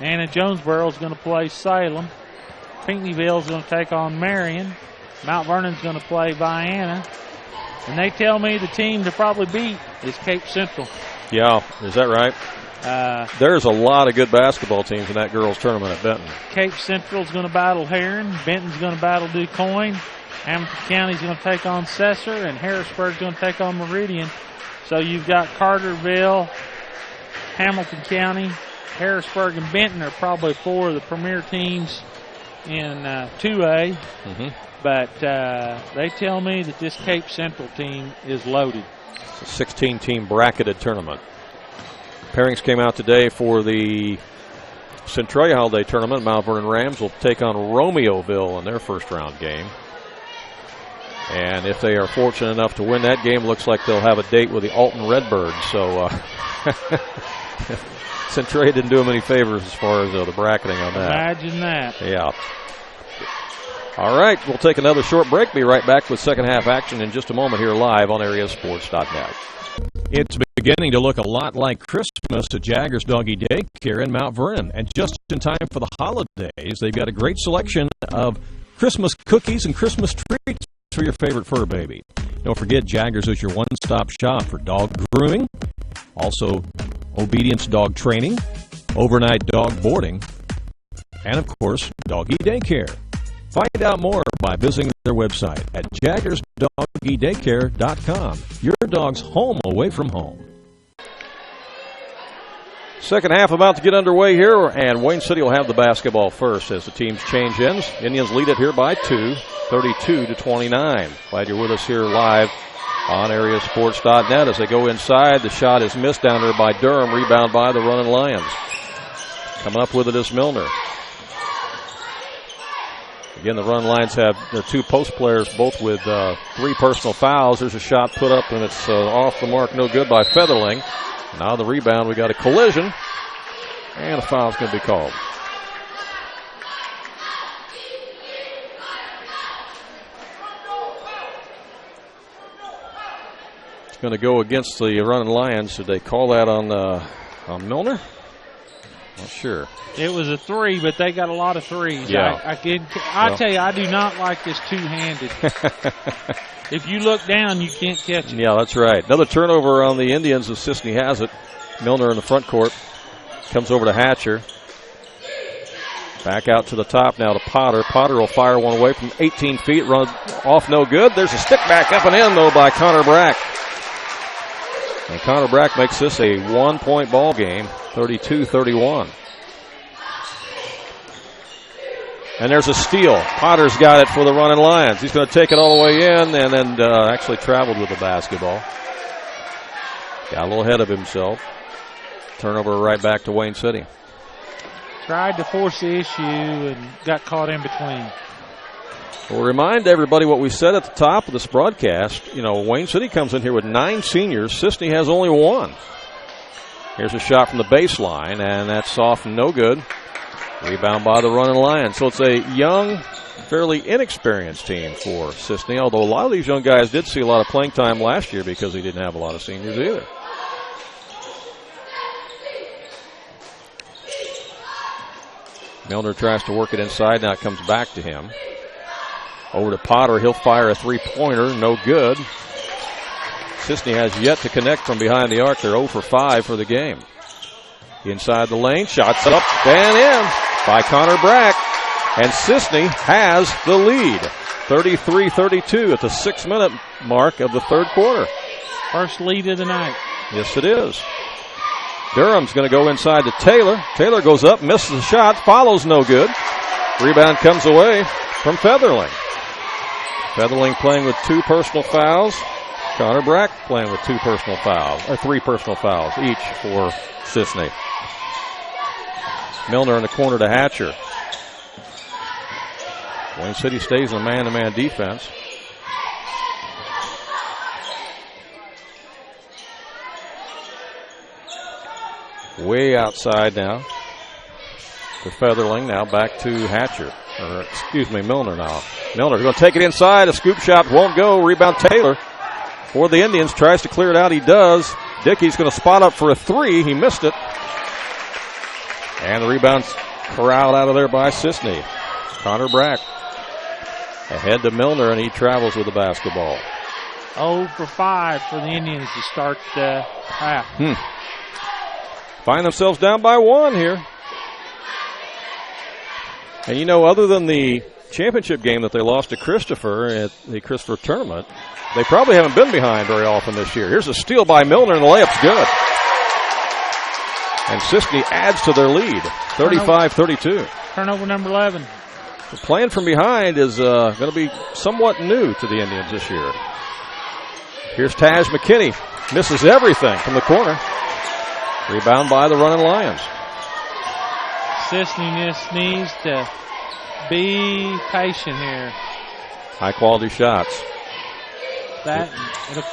Anna Jonesboro is going to play Salem. Pinckneyville is going to take on Marion. Mount Vernon's going to play Vienna. And they tell me the team to probably beat is Cape Central. Yeah, is that right? There's a lot of good basketball teams in that girls' tournament at Benton. Cape Central's going to battle Heron. Benton's going to battle DuQuoin. Hamilton County's going to take on Cesar. And Harrisburg's going to take on Meridian. So you've got Carterville, Hamilton County, Harrisburg, and Benton are probably 4 of the premier teams in 2A. But they tell me that this Cape Central team is loaded. It's a 16-team bracketed tournament. Pairings came out today for the Centralia Holiday Tournament. Mount Vernon Rams will take on Romeoville in their first-round game. And if they are fortunate enough to win that game, looks like they'll have a date with the Alton Redbirds. So Centralia didn't do them any favors as far as the bracketing on that. Imagine that. Yeah. All right, we'll take another short break. Be right back with second half action in just a moment here live on AreaSports.net. It's beginning to look a lot like Christmas at Jaggers Doggy Daycare in Mount Vernon. And just in time for the holidays, they've got a great selection of Christmas cookies and Christmas treats for your favorite fur baby. Don't forget, Jaggers is your one-stop shop for dog grooming, also obedience dog training, overnight dog boarding, and, of course, doggy daycare. Find out more by visiting their website at jaggersdoggydaycare.com. Your dog's home away from home. Second half about to get underway here, and Wayne City will have the basketball first as the teams change ends. Indians lead it here by 2, 32-29. Glad you're with us here live on AreaSports.net. As they go inside, the shot is missed down there by Durham. Rebound by the Runnin Lions. Coming up with it is Milner. Again, the Runnin Lions have their 2 post players, both with 3 personal fouls. There's a shot put up, and it's off the mark, no good by Featherling. Now the rebound, we got a collision, and a foul's going to be called. It's going to go against the Runnin' Lions. Did they call that on Milner? Not sure. It was a 3, but they got a lot of threes. Yeah. I tell you, I do not like this two-handed. If you look down, you can't catch it. Yeah, that's right. Another turnover on the Indians as Cisne has it. Milner in the front court. Comes over to Hatcher. Back out to the top now to Potter. Potter will fire one away from 18 feet. Run off, no good. There's a stick back up and in, though, by Connor Brack. And Connor Brack makes this a 1-point ball game, 32-31. And there's a steal. Potter's got it for the Runnin' Lions. He's going to take it all the way in and then actually traveled with the basketball. Got a little ahead of himself. Turnover right back to Wayne City. Tried to force the issue and got caught in between. We'll remind everybody what we said at the top of this broadcast. You know, Wayne City comes in here with 9 seniors. Cisne has only 1. Here's a shot from the baseline, and that's off and no good. Rebound by the Runnin' Lions. So it's a young, fairly inexperienced team for Cisne, although a lot of these young guys did see a lot of playing time last year because he didn't have a lot of seniors either. Milner tries to work it inside. Now it comes back to him. Over to Potter. He'll fire a three-pointer. No good. Cisne has yet to connect from behind the arc. They're 0 for 5 for the game. Inside the lane. Shots up and in by Connor Brack. And Cisne has the lead. 33-32 at the 6-minute mark of the third quarter. First lead of the night. Yes, it is. Durham's going to go inside to Taylor. Taylor goes up, misses the shot, follows no good. Rebound comes away from Featherling. Featherling playing with 2 personal fouls. Connor Brack playing with 2 personal fouls, or 3 personal fouls each for Cisne. Milner in the corner to Hatcher. Wayne City stays in a man-to-man defense. Way outside now to Featherling. Now back to Hatcher. Or, excuse me, Milner now. Milner's going to take it inside. A scoop shot won't go. Rebound Taylor for the Indians. Tries to clear it out. He does. Dickey's going to spot up for a 3. He missed it. And the rebound's corralled out of there by Cisne. Connor Brack ahead to Milner, and he travels with the basketball. 0 for 5 for the Indians to start the half. Find themselves down by 1 here. And, you know, other than the championship game that they lost to Christopher at the Christopher tournament, they probably haven't been behind very often this year. Here's a steal by Milner, and the layup's good. And Cisne adds to their lead, 35-32. Turnover number 11. The playing from behind is going to be somewhat new to the Indians this year. Here's Taj McKinney. Misses everything from the corner. Rebound by the Runnin' Lions. Cisne just needs to be patient here. High-quality shots. That it'll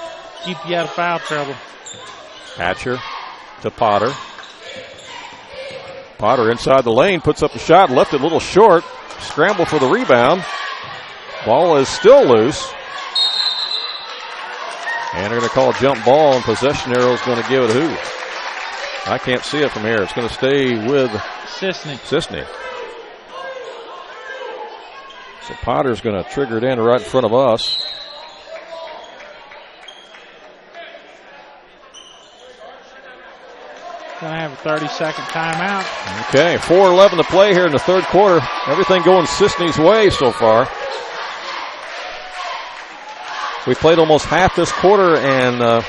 keep you out of foul trouble. Hatcher to Potter. Potter inside the lane, puts up a shot, left it a little short. Scramble for the rebound. Ball is still loose. And they're going to call a jump ball, and possession arrow is going to give it who? I can't see it from here. It's going to stay with Cisne. So Potter's going to trigger it in right in front of us. Going to have a 30-second timeout. Okay, 4:11 to play here in the third quarter. Everything going Cisne's way so far. We played almost half this quarter, and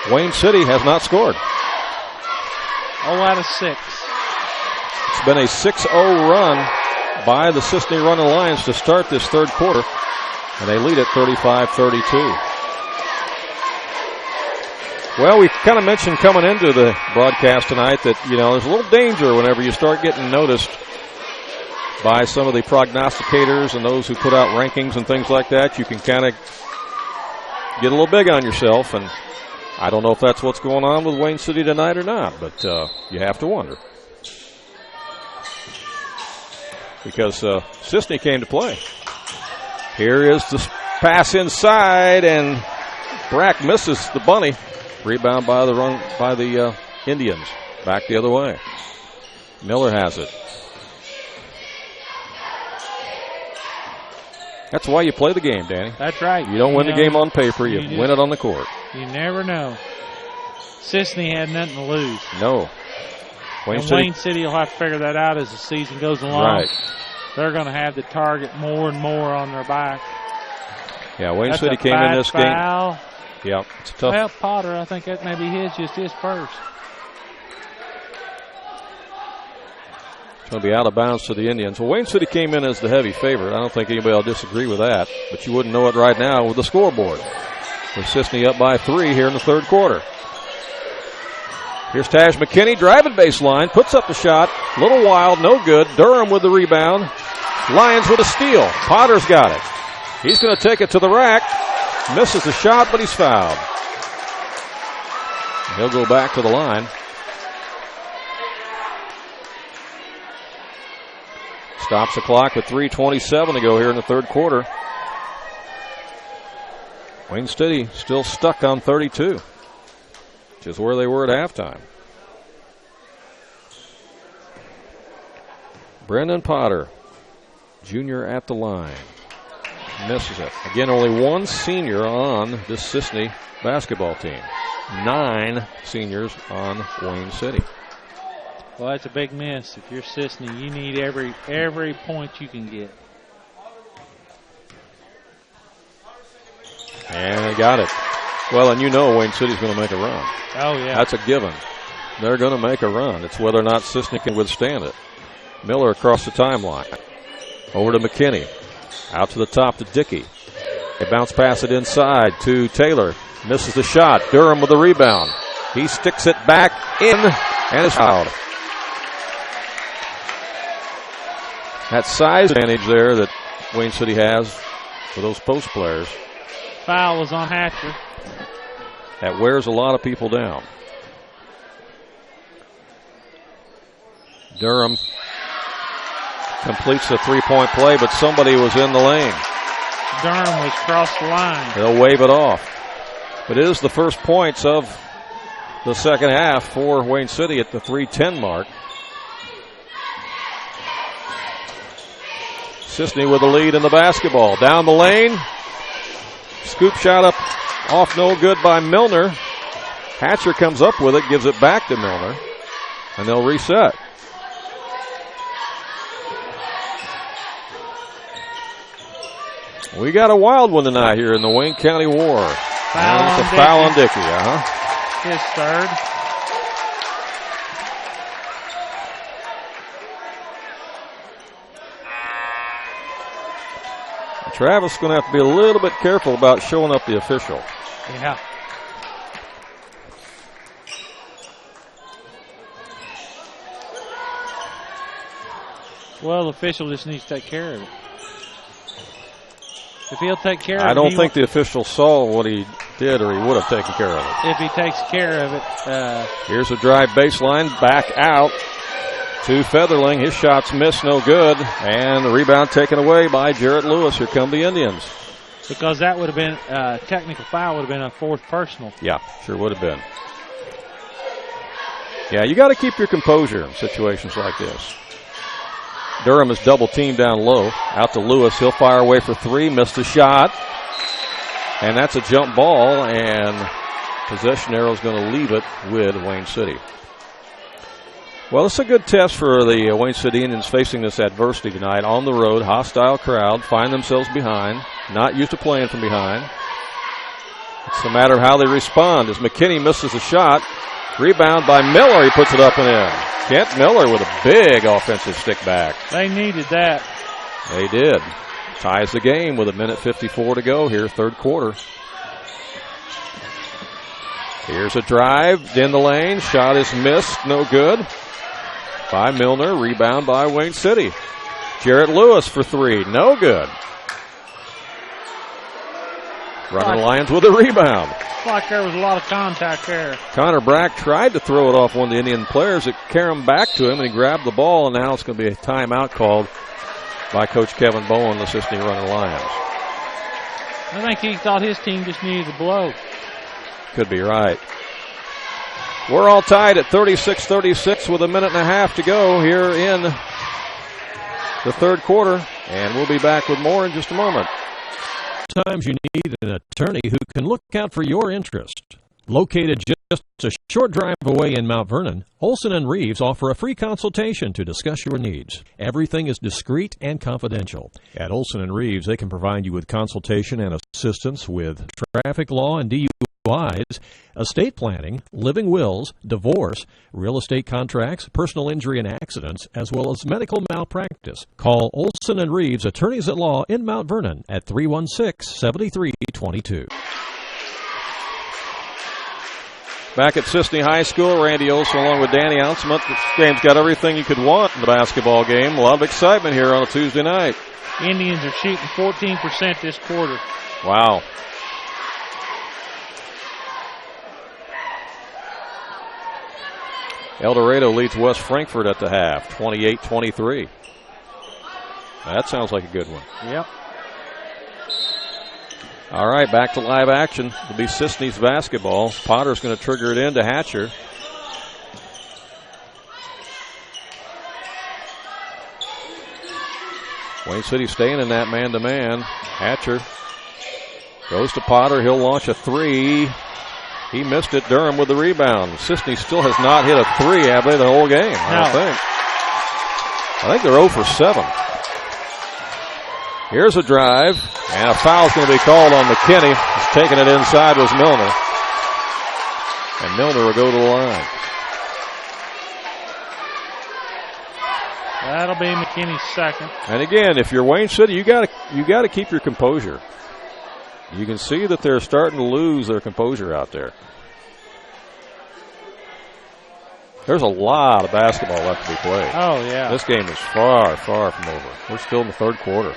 Wayne City has not scored. 0 out of 6. It's been a 6-0 run by the Cisne Runnin' Lions to start this third quarter, and they lead at 35-32. Well, we kind of mentioned coming into the broadcast tonight that, you know, there's a little danger whenever you start getting noticed by some of the prognosticators and those who put out rankings and things like that. You can kind of get a little big on yourself, and I don't know if that's what's going on with Wayne City tonight or not, but you have to wonder. Because Cisne came to play. Here is the pass inside, and Brack misses the bunny. Rebound by the Indians. Back the other way. Miller has it. That's why you play the game, Danny. That's right. You don't win the game on paper. You win it on the court. You never know. Cisne had nothing to lose. No. Wayne City will have to figure that out as the season goes along. Right. They're going to have the target more and more on their back. Yeah, Wayne That's City came in this foul. game. Yeah, it's tough. Well, Potter, I think that may be just his first. It's going to be out of bounds to the Indians. Well, Wayne City came in as the heavy favorite. I don't think anybody will disagree with that, but you wouldn't know it right now with the scoreboard. With Cisne up by 3 here in the third quarter. Here's Taj McKinney, driving baseline, puts up the shot, a little wild, no good. Durham with the rebound. Lions with a steal. Potter's got it. He's going to take it to the rack. Misses the shot, but he's fouled. He'll go back to the line. Stops the clock with 3:27 to go here in the third quarter. Wayne City still stuck on 32, which is where they were at halftime. Brendan Potter, junior at the line. Misses it. Again, only one senior on this Cisne basketball team. 9 seniors on Wayne City. Well, that's a big miss. If you're Cisne, you need every point you can get. And they got it. Well, and you know Wayne City's going to make a run. Oh, yeah. That's a given. They're going to make a run. It's whether or not Cisne can withstand it. Miller across the timeline. Over to McKinney. Out to the top to Dickey. They bounce pass it inside to Taylor. Misses the shot. Durham with the rebound. He sticks it back in and is fouled. That size advantage there that Wayne City has for those post players. Foul was on Hatcher. That wears a lot of people down. Durham completes the three-point play, but somebody was in the lane. Durham was across the line. They'll wave it off. But it is the first points of the second half for Wayne City at the 3:10 mark. Cisne with the lead in the basketball. Down the lane. Scoop shot up off no good by Milner. Hatcher comes up with it, gives it back to Milner, and they'll reset. We got a wild one tonight here in the Wayne County War. Foul on Dickey. His third. Travis is going to have to be a little bit careful about showing up the official. Yeah. Well, the official just needs to take care of it. If he'll take care of it. I don't think the official saw what he did, or he would have taken care of it. If he takes care of it. Here's a drive baseline, back out to Featherling. His shot's missed, no good. And the rebound taken away by Jarrett Lewis. Here come the Indians. Because that would have been a technical foul, would have been a fourth personal. Yeah, sure would have been. Yeah, you got to keep your composure in situations like this. Durham is double teamed down low. Out to Lewis. He'll fire away for 3. Missed the shot. And that's a jump ball. And possession arrow is going to leave it with Wayne City. Well, it's a good test for the Wayne City Indians facing this adversity tonight. On the road, hostile crowd, find themselves behind. Not used to playing from behind. It's a matter of how they respond. As McKinney misses a shot. Rebound by Miller. He puts it up and in. Kent Miller with a big offensive stick back. They needed that. They did. Ties the game with 1:54 to go here, third quarter. Here's a drive in the lane. Shot is missed. No good. By Milner. Rebound by Wayne City. Jarrett Lewis for 3. No good. Runnin' Lions with a rebound. like there was a lot of contact there. Connor Brack tried to throw it off one of the Indian players. It carried him back to him, and he grabbed the ball, and now it's going to be a timeout called by Coach Kevin Bowen, the Cisne Runnin Lions. I think he thought his team just needed a blow. Could be right. We're all tied at 36-36 with a minute and a half to go here in the third quarter, and we'll be back with more in just a moment. Sometimes you need an attorney who can look out for your interest. Located just a short drive away in Mount Vernon, Olson & Reeves offer a free consultation to discuss your needs. Everything is discreet and confidential. At Olson & Reeves, they can provide you with consultation and assistance with traffic law and DUIs, estate planning, living wills, divorce, real estate contracts, personal injury and accidents, as well as medical malpractice. Call Olson & Reeves, attorneys at law in Mount Vernon at 316-7322. Back at Cisne High School, Randy Olson along with Danny Anselment. This game's got everything you could want in the basketball game. A lot of excitement here on a Tuesday night. Indians are shooting 14% this quarter. Wow. El Dorado leads West Frankfort at the half, 28-23. That sounds like a good one. Yep. All right, back to live action. It'll be Cisne's basketball. Potter's going to trigger it in to Hatcher. Wayne City staying in that man-to-man. Hatcher goes to Potter. He'll launch a three. He missed it. Durham with the rebound. Cisne still has not hit a three, have they, the whole game? I think they're 0 for 7. Here's a drive, and a foul's going to be called on McKinney. He's taking it inside was Milner. And Milner will go to the line. That'll be McKinney's second. And again, if you're Wayne City, you got to keep your composure. You can see that they're starting to lose their composure out there. There's a lot of basketball left to be played. Oh, yeah. This game is far, far from over. We're still in the third quarter.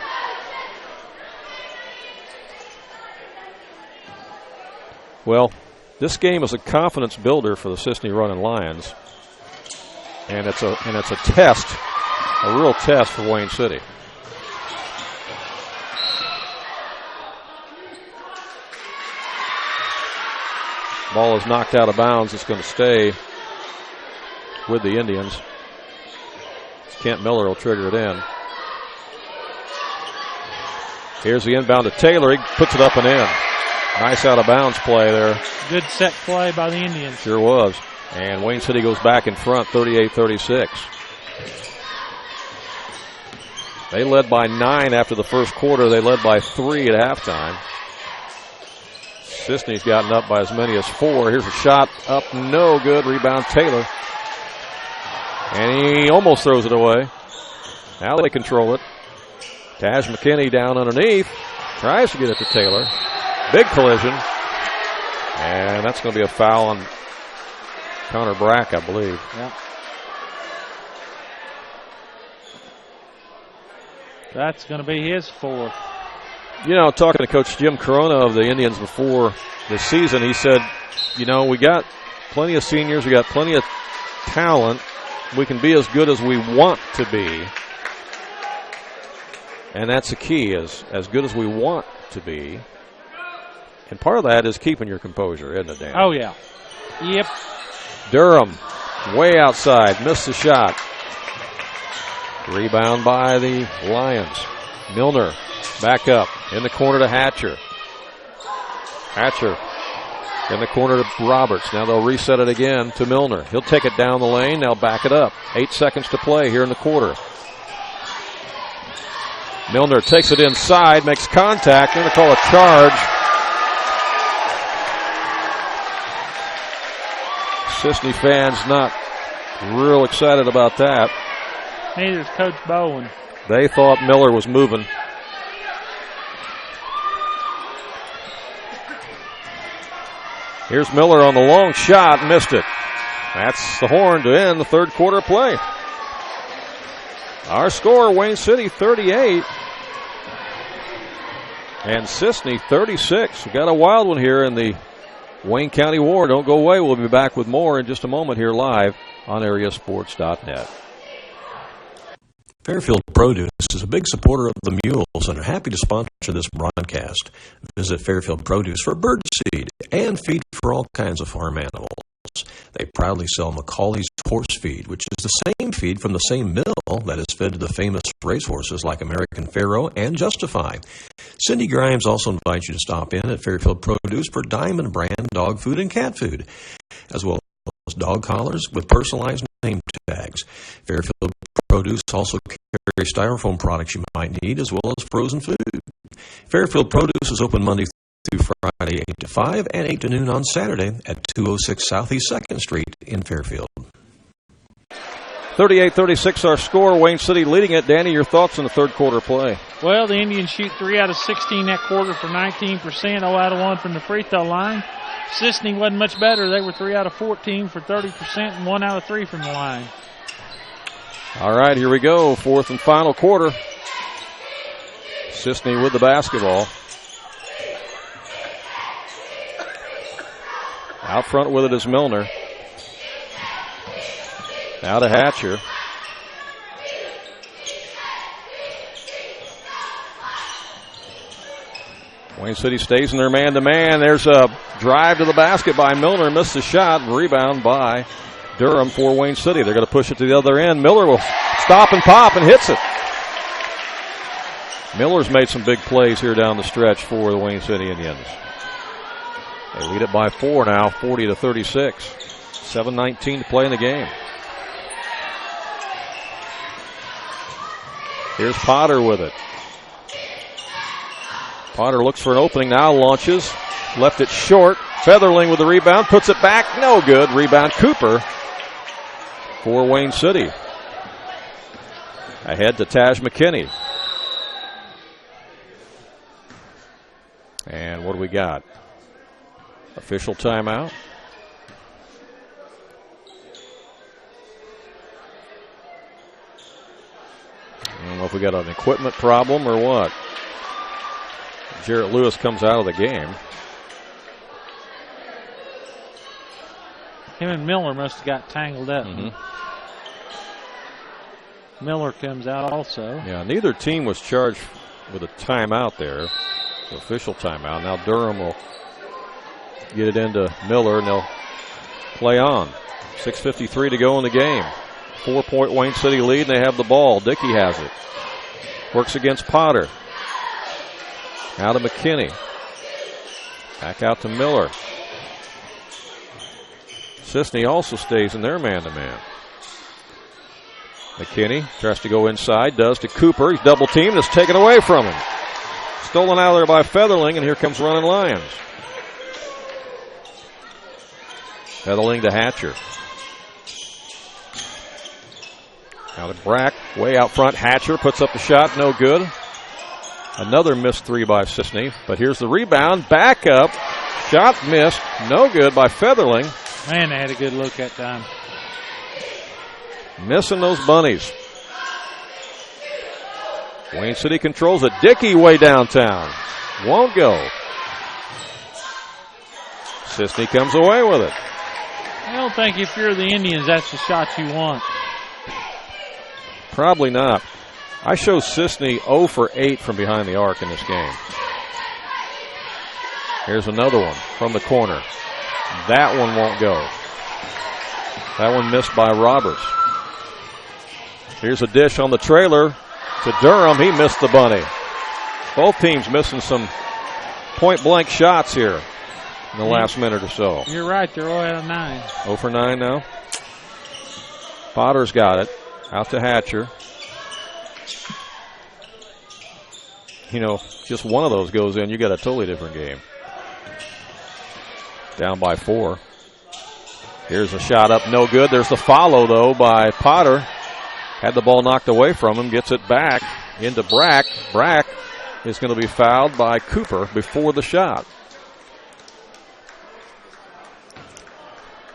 Well, this game is a confidence builder for the Cisne Runnin Lions, and it's a test, a real test for Wayne City. Ball is knocked out of bounds. It's going to stay with the Indians. Kent Miller will trigger it in. Here's the inbound to Taylor. He puts it up and in. Nice out-of-bounds play there. Good set play by the Indians. Sure was. And Wayne City goes back in front, 38-36. They led by 9 after the first quarter. They led by 3 at halftime. Cisne's gotten up by as many as 4. Here's a shot up, no good. Rebound Taylor. And he almost throws it away. Now they control it. Taj McKinney down underneath. Tries to get it to Taylor. Big collision. And that's going to be a foul on Connor Brack, I believe. Yep. That's going to be his 4th. You know, talking to Coach Jim Corona of the Indians before the season, he said, you know, we got plenty of seniors. We got plenty of talent. We can be as good as we want to be. And that's the key, is as good as we want to be. And part of that is keeping your composure, isn't it, Dan? Oh, yeah. Yep. Durham, way outside, missed the shot. Rebound by the Lions. Milner, back up, in the corner to Hatcher. Hatcher in the corner to Roberts. Now they'll reset it again to Milner. He'll take it down the lane, now back it up. 8 seconds to play here in the quarter. Milner takes it inside, makes contact. They're going to call a charge. Cisne fans not real excited about that. Neither is Coach Bowen. They thought Miller was moving. Here's Miller on the long shot, missed it. That's the horn to end the third quarter play. Our score, Wayne City 38 and Cisne 36. We got a wild one here in the Wayne County War. Don't go away. We'll be back with more in just a moment here live on AreaSports.net. Fairfield Produce is a big supporter of the Mules and are happy to sponsor this broadcast. Visit Fairfield Produce for bird seed and feed for all kinds of farm animals. They proudly sell Macaulay's horse feed, which is the same feed from the same mill that is fed to the famous racehorses like American Pharoah and Justify. Cindy Grimes also invites you to stop in at Fairfield Produce for Diamond brand dog food and cat food, as well as dog collars with personalized name tags. Fairfield Produce also carries styrofoam products you might need, as well as frozen food. Fairfield Produce is open Monday through Friday 8 to 5 and 8 to noon on Saturday at 206 Southeast 2nd Street in Fairfield. 38-36 our score. Wayne City leading it. Danny, your thoughts on the third quarter play? Well, the Indians shoot 3 out of 16 that quarter for 19%, 0 out of 1 from the free throw line. Cisne wasn't much better. They were 3 out of 14 for 30% and 1 out of 3 from the line. All right, here we go. Fourth and final quarter. Cisne with the basketball. Out front with it is Milner. Now to Hatcher. Wayne City stays in their man-to-man. There's a drive to the basket by Milner. Missed the shot. Rebound by Durham for Wayne City. They're going to push it to the other end. Miller will stop and pop and hits it. Miller's made some big plays here down the stretch for the Wayne City Indians. They lead it by 4 now, 40-36. 7:19 to play in the game. Here's Potter with it. Potter looks for an opening now, launches. Left it short. Featherling with the rebound, puts it back. No good. Rebound Cooper for Wayne City. Ahead to Taj McKinney. And what do we got? Official timeout. I don't know if we got an equipment problem or what. Jarrett Lewis comes out of the game. Him and Miller must have got tangled up. Mm-hmm. Miller comes out also. Yeah, neither team was charged with a timeout there. The official timeout. Now Durham will get it into Miller, and they'll play on. 6:53 to go in the game. 4-point Wayne City lead, and they have the ball. Dickey has it. Works against Potter. Now to McKinney. Back out to Miller. Cisne also stays in their man-to-man. McKinney tries to go inside, does to Cooper. He's double-teamed. It's taken away from him. Stolen out of there by Featherling, and here comes Runnin Lions. Featherling to Hatcher. Now to Brack, way out front. Hatcher puts up the shot, no good. Another missed three by Cisne, but here's the rebound. Back up. Shot missed, no good by Featherling. Man, they had a good look that time. Missing those bunnies. Wayne City controls it. Dickey way downtown. Won't go. Cisne comes away with it. I don't think if you're the Indians, that's the shot you want. Probably not. I show Cisne 0 for 8 from behind the arc in this game. Here's another one from the corner. That one won't go. That one missed by Roberts. Here's a dish on the trailer to Durham. He missed the bunny. Both teams missing some point-blank shots here in the last minute or so. You're right. They're 0 out of 9. 0 for 9 now. Potter's got it. Out to Hatcher. You know, just one of those goes in, you got a totally different game. Down by 4. Here's a shot up, no good. There's the follow, though, by Potter. Had the ball knocked away from him, gets it back into Brack. Brack is going to be fouled by Cooper before the shot.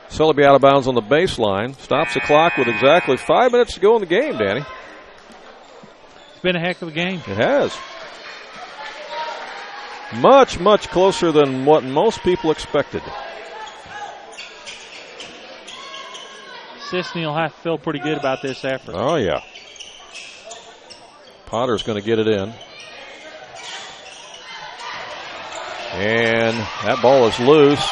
So he'll be out of bounds on the baseline. Stops the clock with exactly 5 minutes to go in the game, Danny. It's been a heck of a game. It has. Much, much closer than what most people expected. Cisne will have to feel pretty good about this effort. Oh, yeah. Potter's going to get it in. And that ball is loose.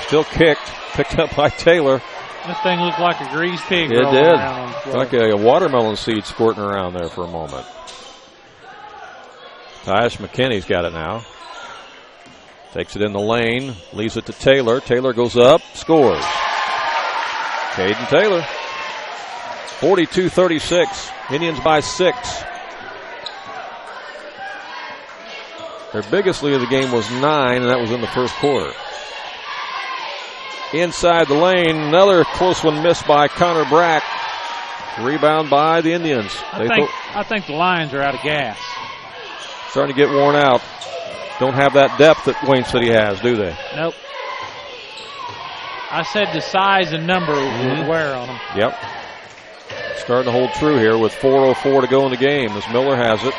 Still kicked. Picked up by Taylor. This thing looked like a greased pig. It did. Like a watermelon seed squirting around there for a moment. Tyus McKinney's got it now. Takes it in the lane. Leaves it to Taylor. Taylor goes up. Scores. Caden Taylor. 42-36. Indians by 6. Their biggest lead of the game was 9, and that was in the first quarter. Inside the lane, another close one missed by Connor Brack. Rebound by the Indians. I think the Lions are out of gas. Starting to get worn out. Don't have that depth that Wayne City has, do they? Nope. I said the size and number would wear on them. Yep. Starting to hold true here with 4:04 to go in the game as Miller has it.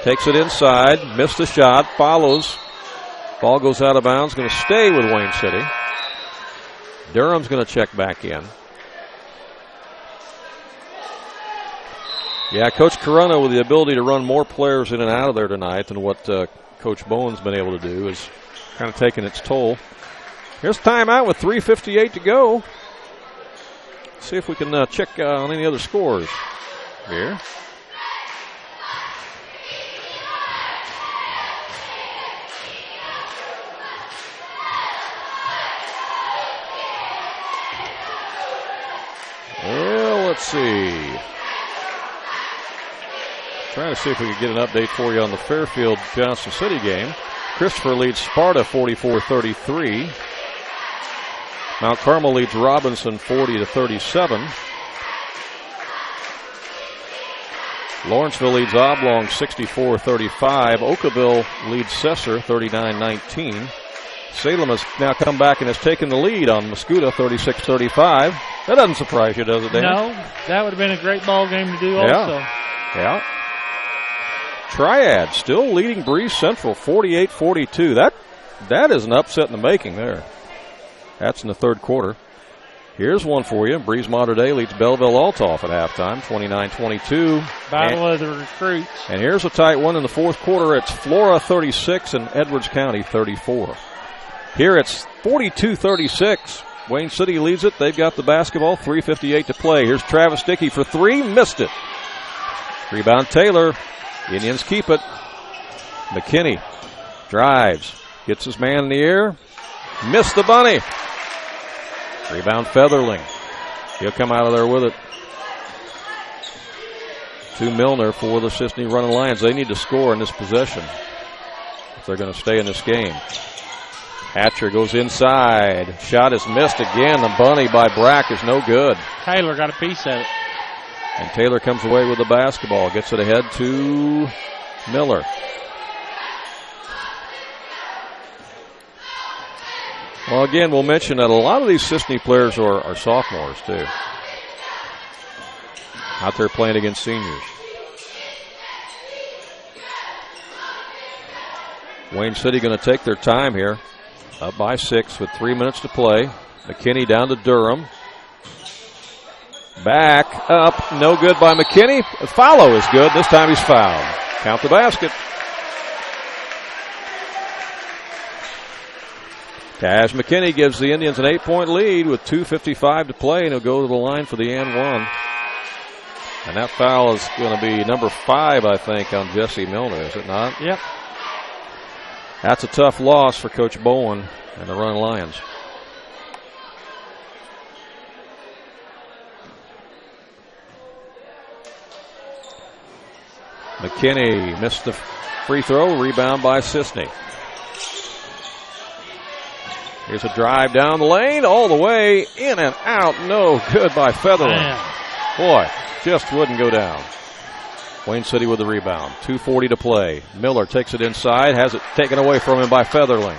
Takes it inside, missed the shot, follows. Ball goes out of bounds, going to stay with Wayne City. Durham's going to check back in. Yeah, Coach Corona with the ability to run more players in and out of there tonight than what Coach Bowen's been able to do is kind of taking its toll. Here's timeout with 3:58 to go. See if we can check on any other scores here. Well, let's see. Trying to see if we can get an update for you on the Fairfield-Johnson City game. Christopher leads Sparta 44-33. Mount Carmel leads Robinson 40-37. Lawrenceville leads Oblong 64-35. Oakville leads Cesar 39-19. Salem has now come back and has taken the lead on Mascoutah 36-35. That doesn't surprise you, does it, Dan? No, that would have been a great ball game to do also. Yeah. Triad still leading Breeze Central 48-42. That is an upset in the making there. That's in the third quarter. Here's one for you. Breeze Mater Dei leads Belleville Althoff at halftime, 29-22. Battle of the recruits. And here's a tight one in the fourth quarter. It's Flora 36 and Edwards County 34. Here it's 42-36. Wayne City leads it. They've got the basketball. 3:58 to play. Here's Travis Dickey for three. Missed it. Rebound Taylor. Indians keep it. McKinney drives. Gets his man in the air. Missed the bunny. Rebound Featherling. He'll come out of there with it. To Milner for the Cisne Runnin Lions. They need to score in this possession if they're going to stay in this game. Hatcher goes inside. Shot is missed again. The bunny by Brack is no good. Taylor got a piece of it. And Taylor comes away with the basketball. Gets it ahead to Miller. Well, again, we'll mention that a lot of these Cisne players are sophomores, too. Out there playing against seniors. Wayne City going to take their time here. Up by 6 with 3 minutes to play. McKinney down to Durham. Back up. No good by McKinney. The follow is good. This time he's fouled. Count the basket. Cash McKinney gives the Indians an 8-point lead with 2:55 to play, and he'll go to the line for the and one. And that foul is going to be number 5, I think, on Jesse Milner, is it not? Yep. That's a tough loss for Coach Bowen and the Runnin Lions. McKinney missed the free throw. Rebound by Cisne. Here's a drive down the lane, all the way, in and out. No good by Featherling. Boy, just wouldn't go down. Wayne City with the rebound. 2:40 to play. Miller takes it inside, has it taken away from him by Featherling.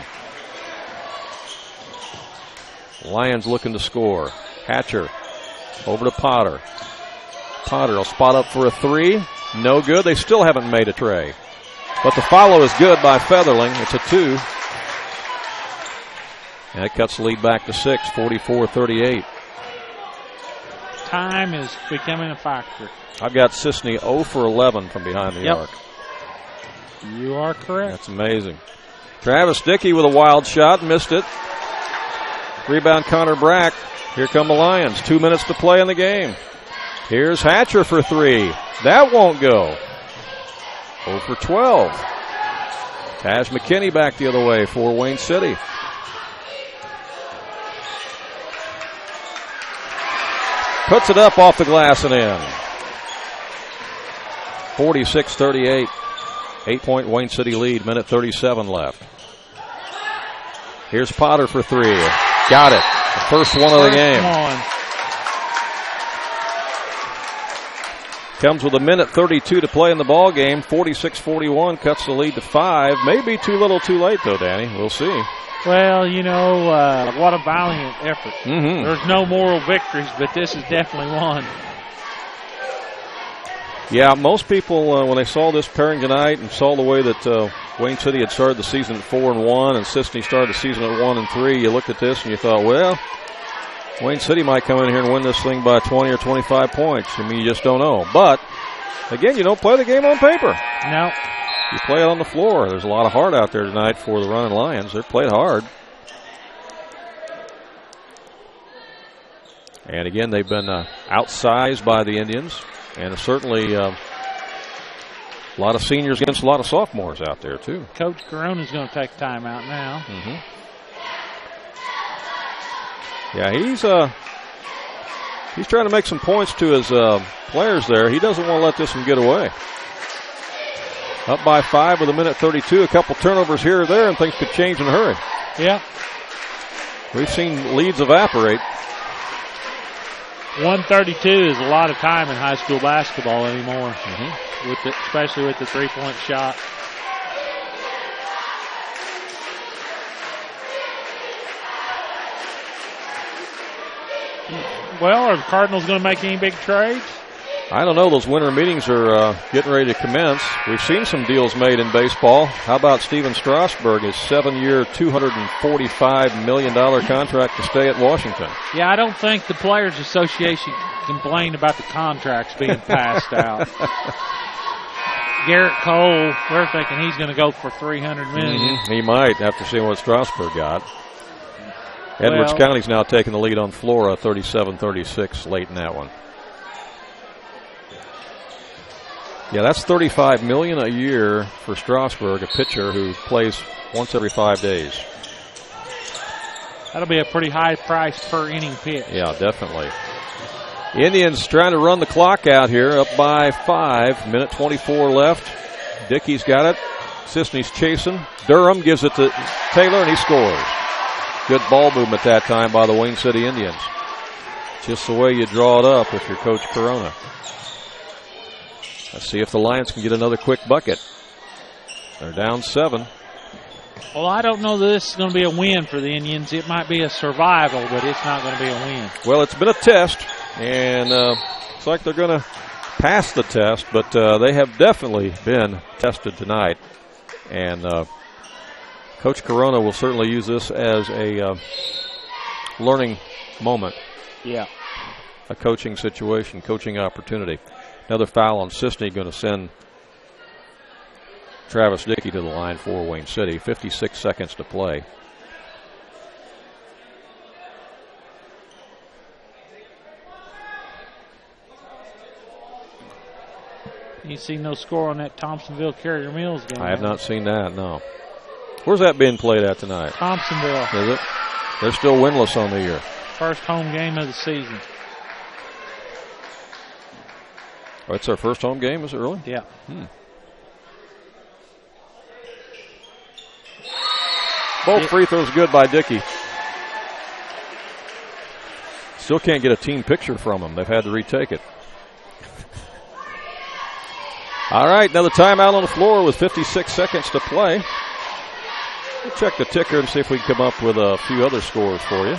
Lions looking to score. Hatcher over to Potter. Potter will spot up for a 3. No good. They still haven't made a tray. But the follow is good by Featherling. It's a 2. And it cuts the lead back to 6, 44-38. time is becoming a factor. I've got Cisne 0 for 11 from behind the arc. You are correct. That's amazing. Travis Dickey with a wild shot, missed it. Rebound Connor Brack. Here come the Lions. 2 minutes to play in the game. Here's Hatcher for 3. That won't go. 0 for 12. Taj McKinney back the other way for Wayne City. Puts it up off the glass and in. 46-38. 8-point Wayne City lead. Minute 37 left. Here's Potter for 3. Got it. The first one of the game. Comes with a minute 32 to play in the ball game. 46-41 cuts the lead to 5. Maybe too little too late, though, Danny. We'll see. Well, you know, what a valiant effort. There's no moral victories, but this is definitely one. Yeah, most people, when they saw this pairing tonight and saw the way that Wayne City had started the season at 4-1 and Cisne started the season at 1-3, you looked at this and you thought, well, Wayne City might come in here and win this thing by 20 or 25 points. I mean, you just don't know. But, again, you don't play the game on paper. No. You play it on the floor. There's a lot of heart out there tonight for the Runnin' Lions. They're played hard. And, again, they've been outsized by the Indians. And certainly a lot of seniors against a lot of sophomores out there, too. Coach Corona's going to take time out now. Yeah, he's trying to make some points to his players there. He doesn't want to let this one get away. Up by 5 with a minute 32. A couple turnovers here or there, and things could change in a hurry. Yeah. We've seen leads evaporate. 132 is a lot of time in high school basketball anymore, especially with the three-point shot. Well, are the Cardinals going to make any big trades? I don't know. Those winter meetings are getting ready to commence. We've seen some deals made in baseball. How about Steven Strasburg, his 7-year, $245 million contract to stay at Washington? Yeah, I don't think the Players Association complained about the contracts being passed out. Garrett Cole, we're thinking he's going to go for $300 million. He might, after seeing what Strasburg got. Edwards County's now taking the lead on Flora, 37-36 late in that one. Yeah, that's $35 million a year for Strasburg, a pitcher who plays once every 5 days. That'll be a pretty high price per inning pitch. Yeah, definitely. Indians trying to run the clock out here, up by 5. Minute 24 left. Dickey's got it. Cisne's chasing. Durham gives it to Taylor, and he scores. Good ball movement that time by the Wayne City Indians. Just the way you draw it up if you're Coach Corona. Let's see if the Lions can get another quick bucket. They're down 7. Well, I don't know that this is going to be a win for the Indians. It might be a survival, but it's not going to be a win. Well, it's been a test, and it's like they're going to pass the test, but they have definitely been tested tonight. And Coach Corona will certainly use this as a learning moment. Yeah. A coaching situation, coaching opportunity. Another foul on Cisne going to send Travis Dickey to the line for Wayne City. 56 seconds to play. You see no score on that Thompsonville Carrier Mills game. I have not seen that, no. Where's that being played at tonight? Thompsonville. Is it? They're still winless on the year. First home game of the season. Oh, it's our first home game, is it really? Yeah. Both free throws good by Dickey. Still can't get a team picture from him. They've had to retake it. All right, another timeout on the floor with 56 seconds to play. We'll check the ticker and see if we can come up with a few other scores for you.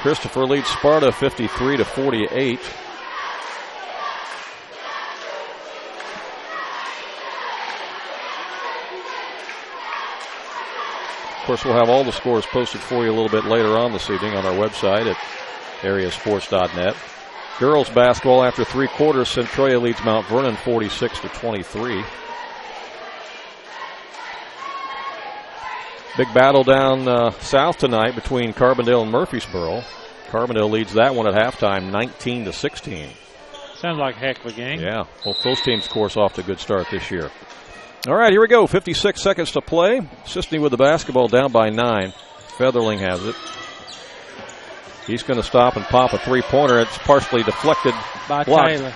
Christopher leads Sparta 53-48. course, we'll have all the scores posted for you a little bit later on this evening on our website at AreaSports.net. Girls basketball after 3 quarters, Centralia leads Mount Vernon 46-23. Big battle down south tonight between Carbondale and Murfreesboro. Carbondale leads that one at halftime 19-16. Sounds like a heck of a game. Yeah, both those teams, of course, off to a good start this year. All right, here we go. 56 seconds to play. Cisne with the basketball down by 9. Featherling has it. He's going to stop and pop a three-pointer. It's partially deflected. By blocked. Taylor.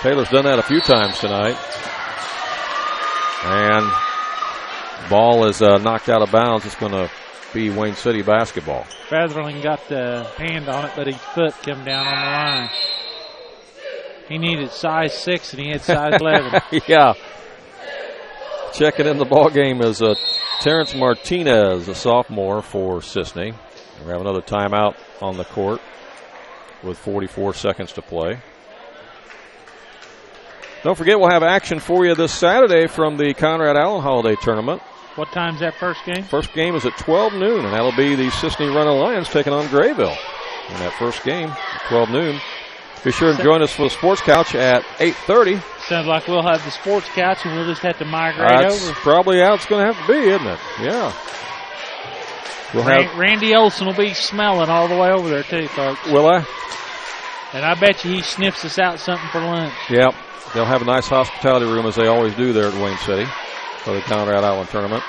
Taylor's done that a few times tonight. And ball is knocked out of bounds. It's going to be Wayne City basketball. Featherling got the hand on it, but his foot came down on the line. He needed size 6, and he had size 11. Yeah. Checking in the ball game is Terrence Martinez, a sophomore for Cisne. We have another timeout on the court with 44 seconds to play. Don't forget, we'll have action for you this Saturday from the Conrad Allen Holiday Tournament. What time's that first game? First game is at 12 noon, and that'll be the Cisne Runnin Lions taking on Grayville in that first game at 12 noon. Be sure and join us for the Sports Couch at 8:30. Sounds like we'll have the Sports Couch, and we'll just have to migrate That's over. probably how it's going to have to be, isn't it? Yeah. We'll have Randy Olson will be smelling all the way over there, too, folks. Will I? And I bet you he sniffs us out something for lunch. Yep. They'll have a nice hospitality room, as they always do there at Wayne City for the Conrad Island Tournament.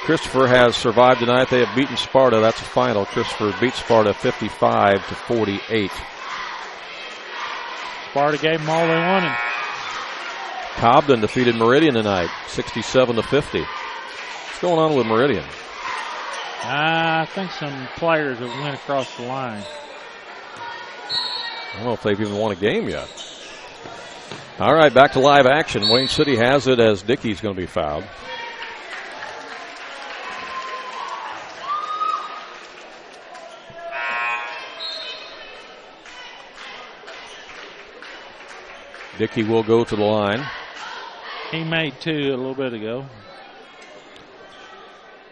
Christopher has survived tonight. They have beaten Sparta. That's the final. Christopher beat Sparta 55-48. Sparta gave them all they wanted. Cobden defeated Meridian tonight, 67-50. What's going on with Meridian? I think some players have went across the line. I don't know if they've even won a game yet. All right, back to live action. Wayne City has it as Dickey's going to be fouled. Dickey will go to the line. He made 2 a little bit ago.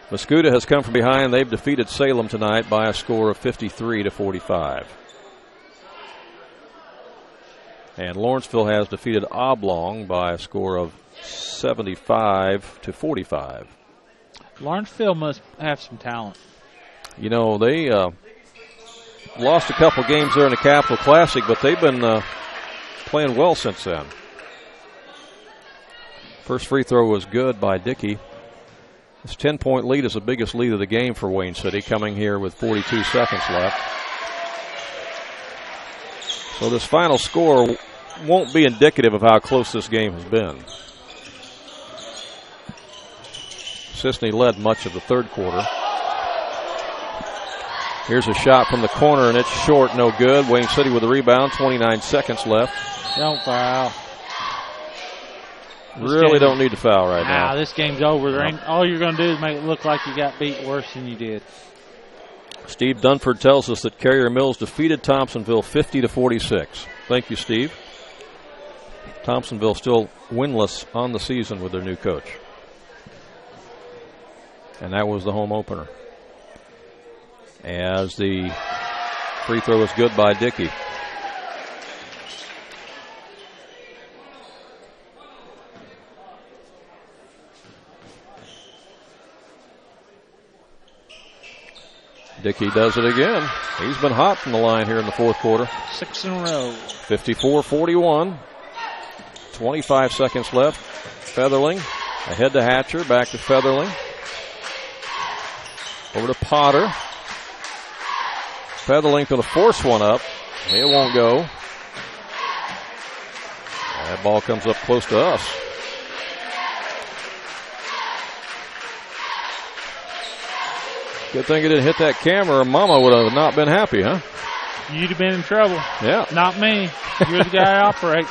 Mascoutah has come from behind. They've defeated Salem tonight by a score of 53-45. And Lawrenceville has defeated Oblong by a score of 75-45. Lawrenceville must have some talent. You know, they lost a couple games there in the Capital Classic, but they've been playing well since then. First free throw was good by Dickey. This 10-point lead is the biggest lead of the game for Wayne City, coming here with 42 seconds left. So this final score won't be indicative of how close this game has been. Cisne led much of the third quarter. Here's a shot from the corner, and it's short, no good. Wayne City with the rebound, 29 seconds left. Don't foul. Really don't need to foul right now. This game's over. All you're going to do is make it look like you got beat worse than you did. Steve Dunford tells us that Carrier Mills defeated Thompsonville 50-46. Thank you, Steve. Thompsonville still winless on the season with their new coach. And that was the home opener. As the free throw is good by Dickey. Dickey does it again. He's been hot from the line here in the fourth quarter. 6 in a row. 54-41. 25 seconds left. Featherling ahead to Hatcher. Back to Featherling. Over to Potter. Featherling going to force one up. It won't go. That ball comes up close to us. Good thing it didn't hit that camera, or Mama would have not been happy, huh? You'd have been in trouble. Yeah. Not me. You're the guy operating.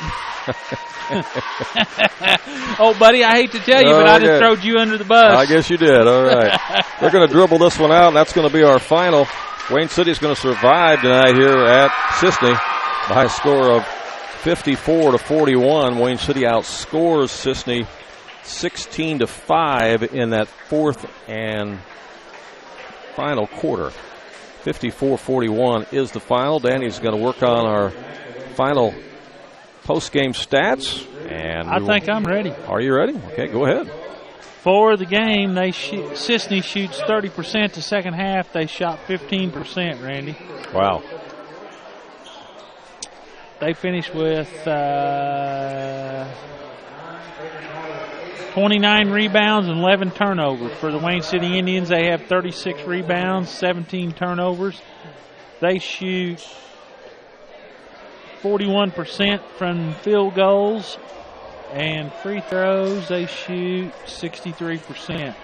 Oh, buddy, I hate to tell you, but I just throwed you under the bus. I guess you did. All right. They're going to dribble this one out, and that's going to be our final. Wayne City's going to survive tonight here at Cisne by a score of 54-41. Wayne City outscores Cisne 16-5 in that fourth and final quarter. 54-41 is the final. Danny's going to work on our final post-game stats. And I think I'm ready. Are you ready? Okay, go ahead. For the game, Cisne shoots 30%. The second half, they shot 15%, Randy. Wow. They finished with 29 rebounds and 11 turnovers. For the Wayne City Indians, they have 36 rebounds, 17 turnovers. They shoot 41% from field goals, and free throws, they shoot 63%.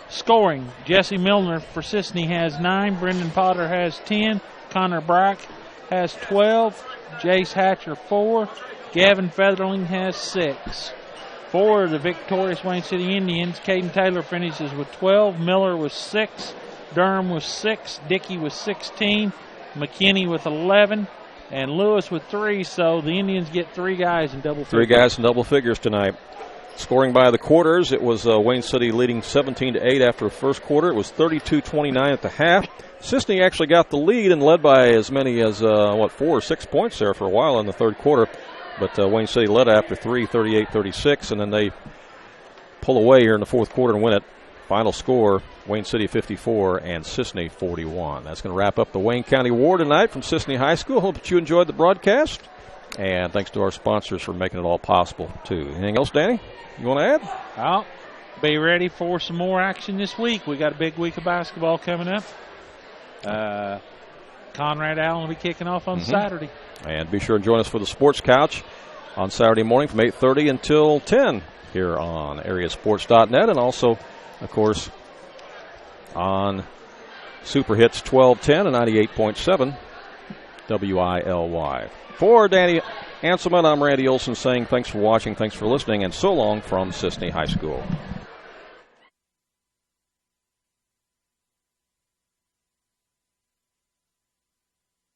Scoring, Jesse Milner for Cisne has 9, Brendan Potter has 10, Connor Brack has 12, Jace Hatcher 4, Gavin Featherling has 6. For the victorious Wayne City Indians, Caden Taylor finishes with 12, Miller with 6, Durham with 6, Dickey with 16, McKinney with 11, and Lewis with 3, so the Indians get 3 guys in double figures. 3 guys in double figures tonight. Scoring by the quarters, it was Wayne City leading 17-8 after the first quarter. It was 32-29 at the half. Cisne actually got the lead and led by as many as, 4 or 6 points there for a while in the third quarter. But Wayne City led after 3, 38-36, and then they pull away here in the fourth quarter and win it. Final score, Wayne City 54 and Cisne 41. That's going to wrap up the Wayne County War tonight from Cisne High School. Hope that you enjoyed the broadcast. And thanks to our sponsors for making it all possible, too. Anything else, Danny, you want to add? Well, be ready for some more action this week. We got a big week of basketball coming up. Conrad Allen will be kicking off on Saturday. And be sure to join us for the Sports Couch on Saturday morning from 8:30 until 10 here on AreaSports.net, and also, of course, on Super Hits 1210 and 98.7 WILY. For Danny Anselment, I'm Randy Olson saying thanks for watching, thanks for listening, and so long from Cisne High School.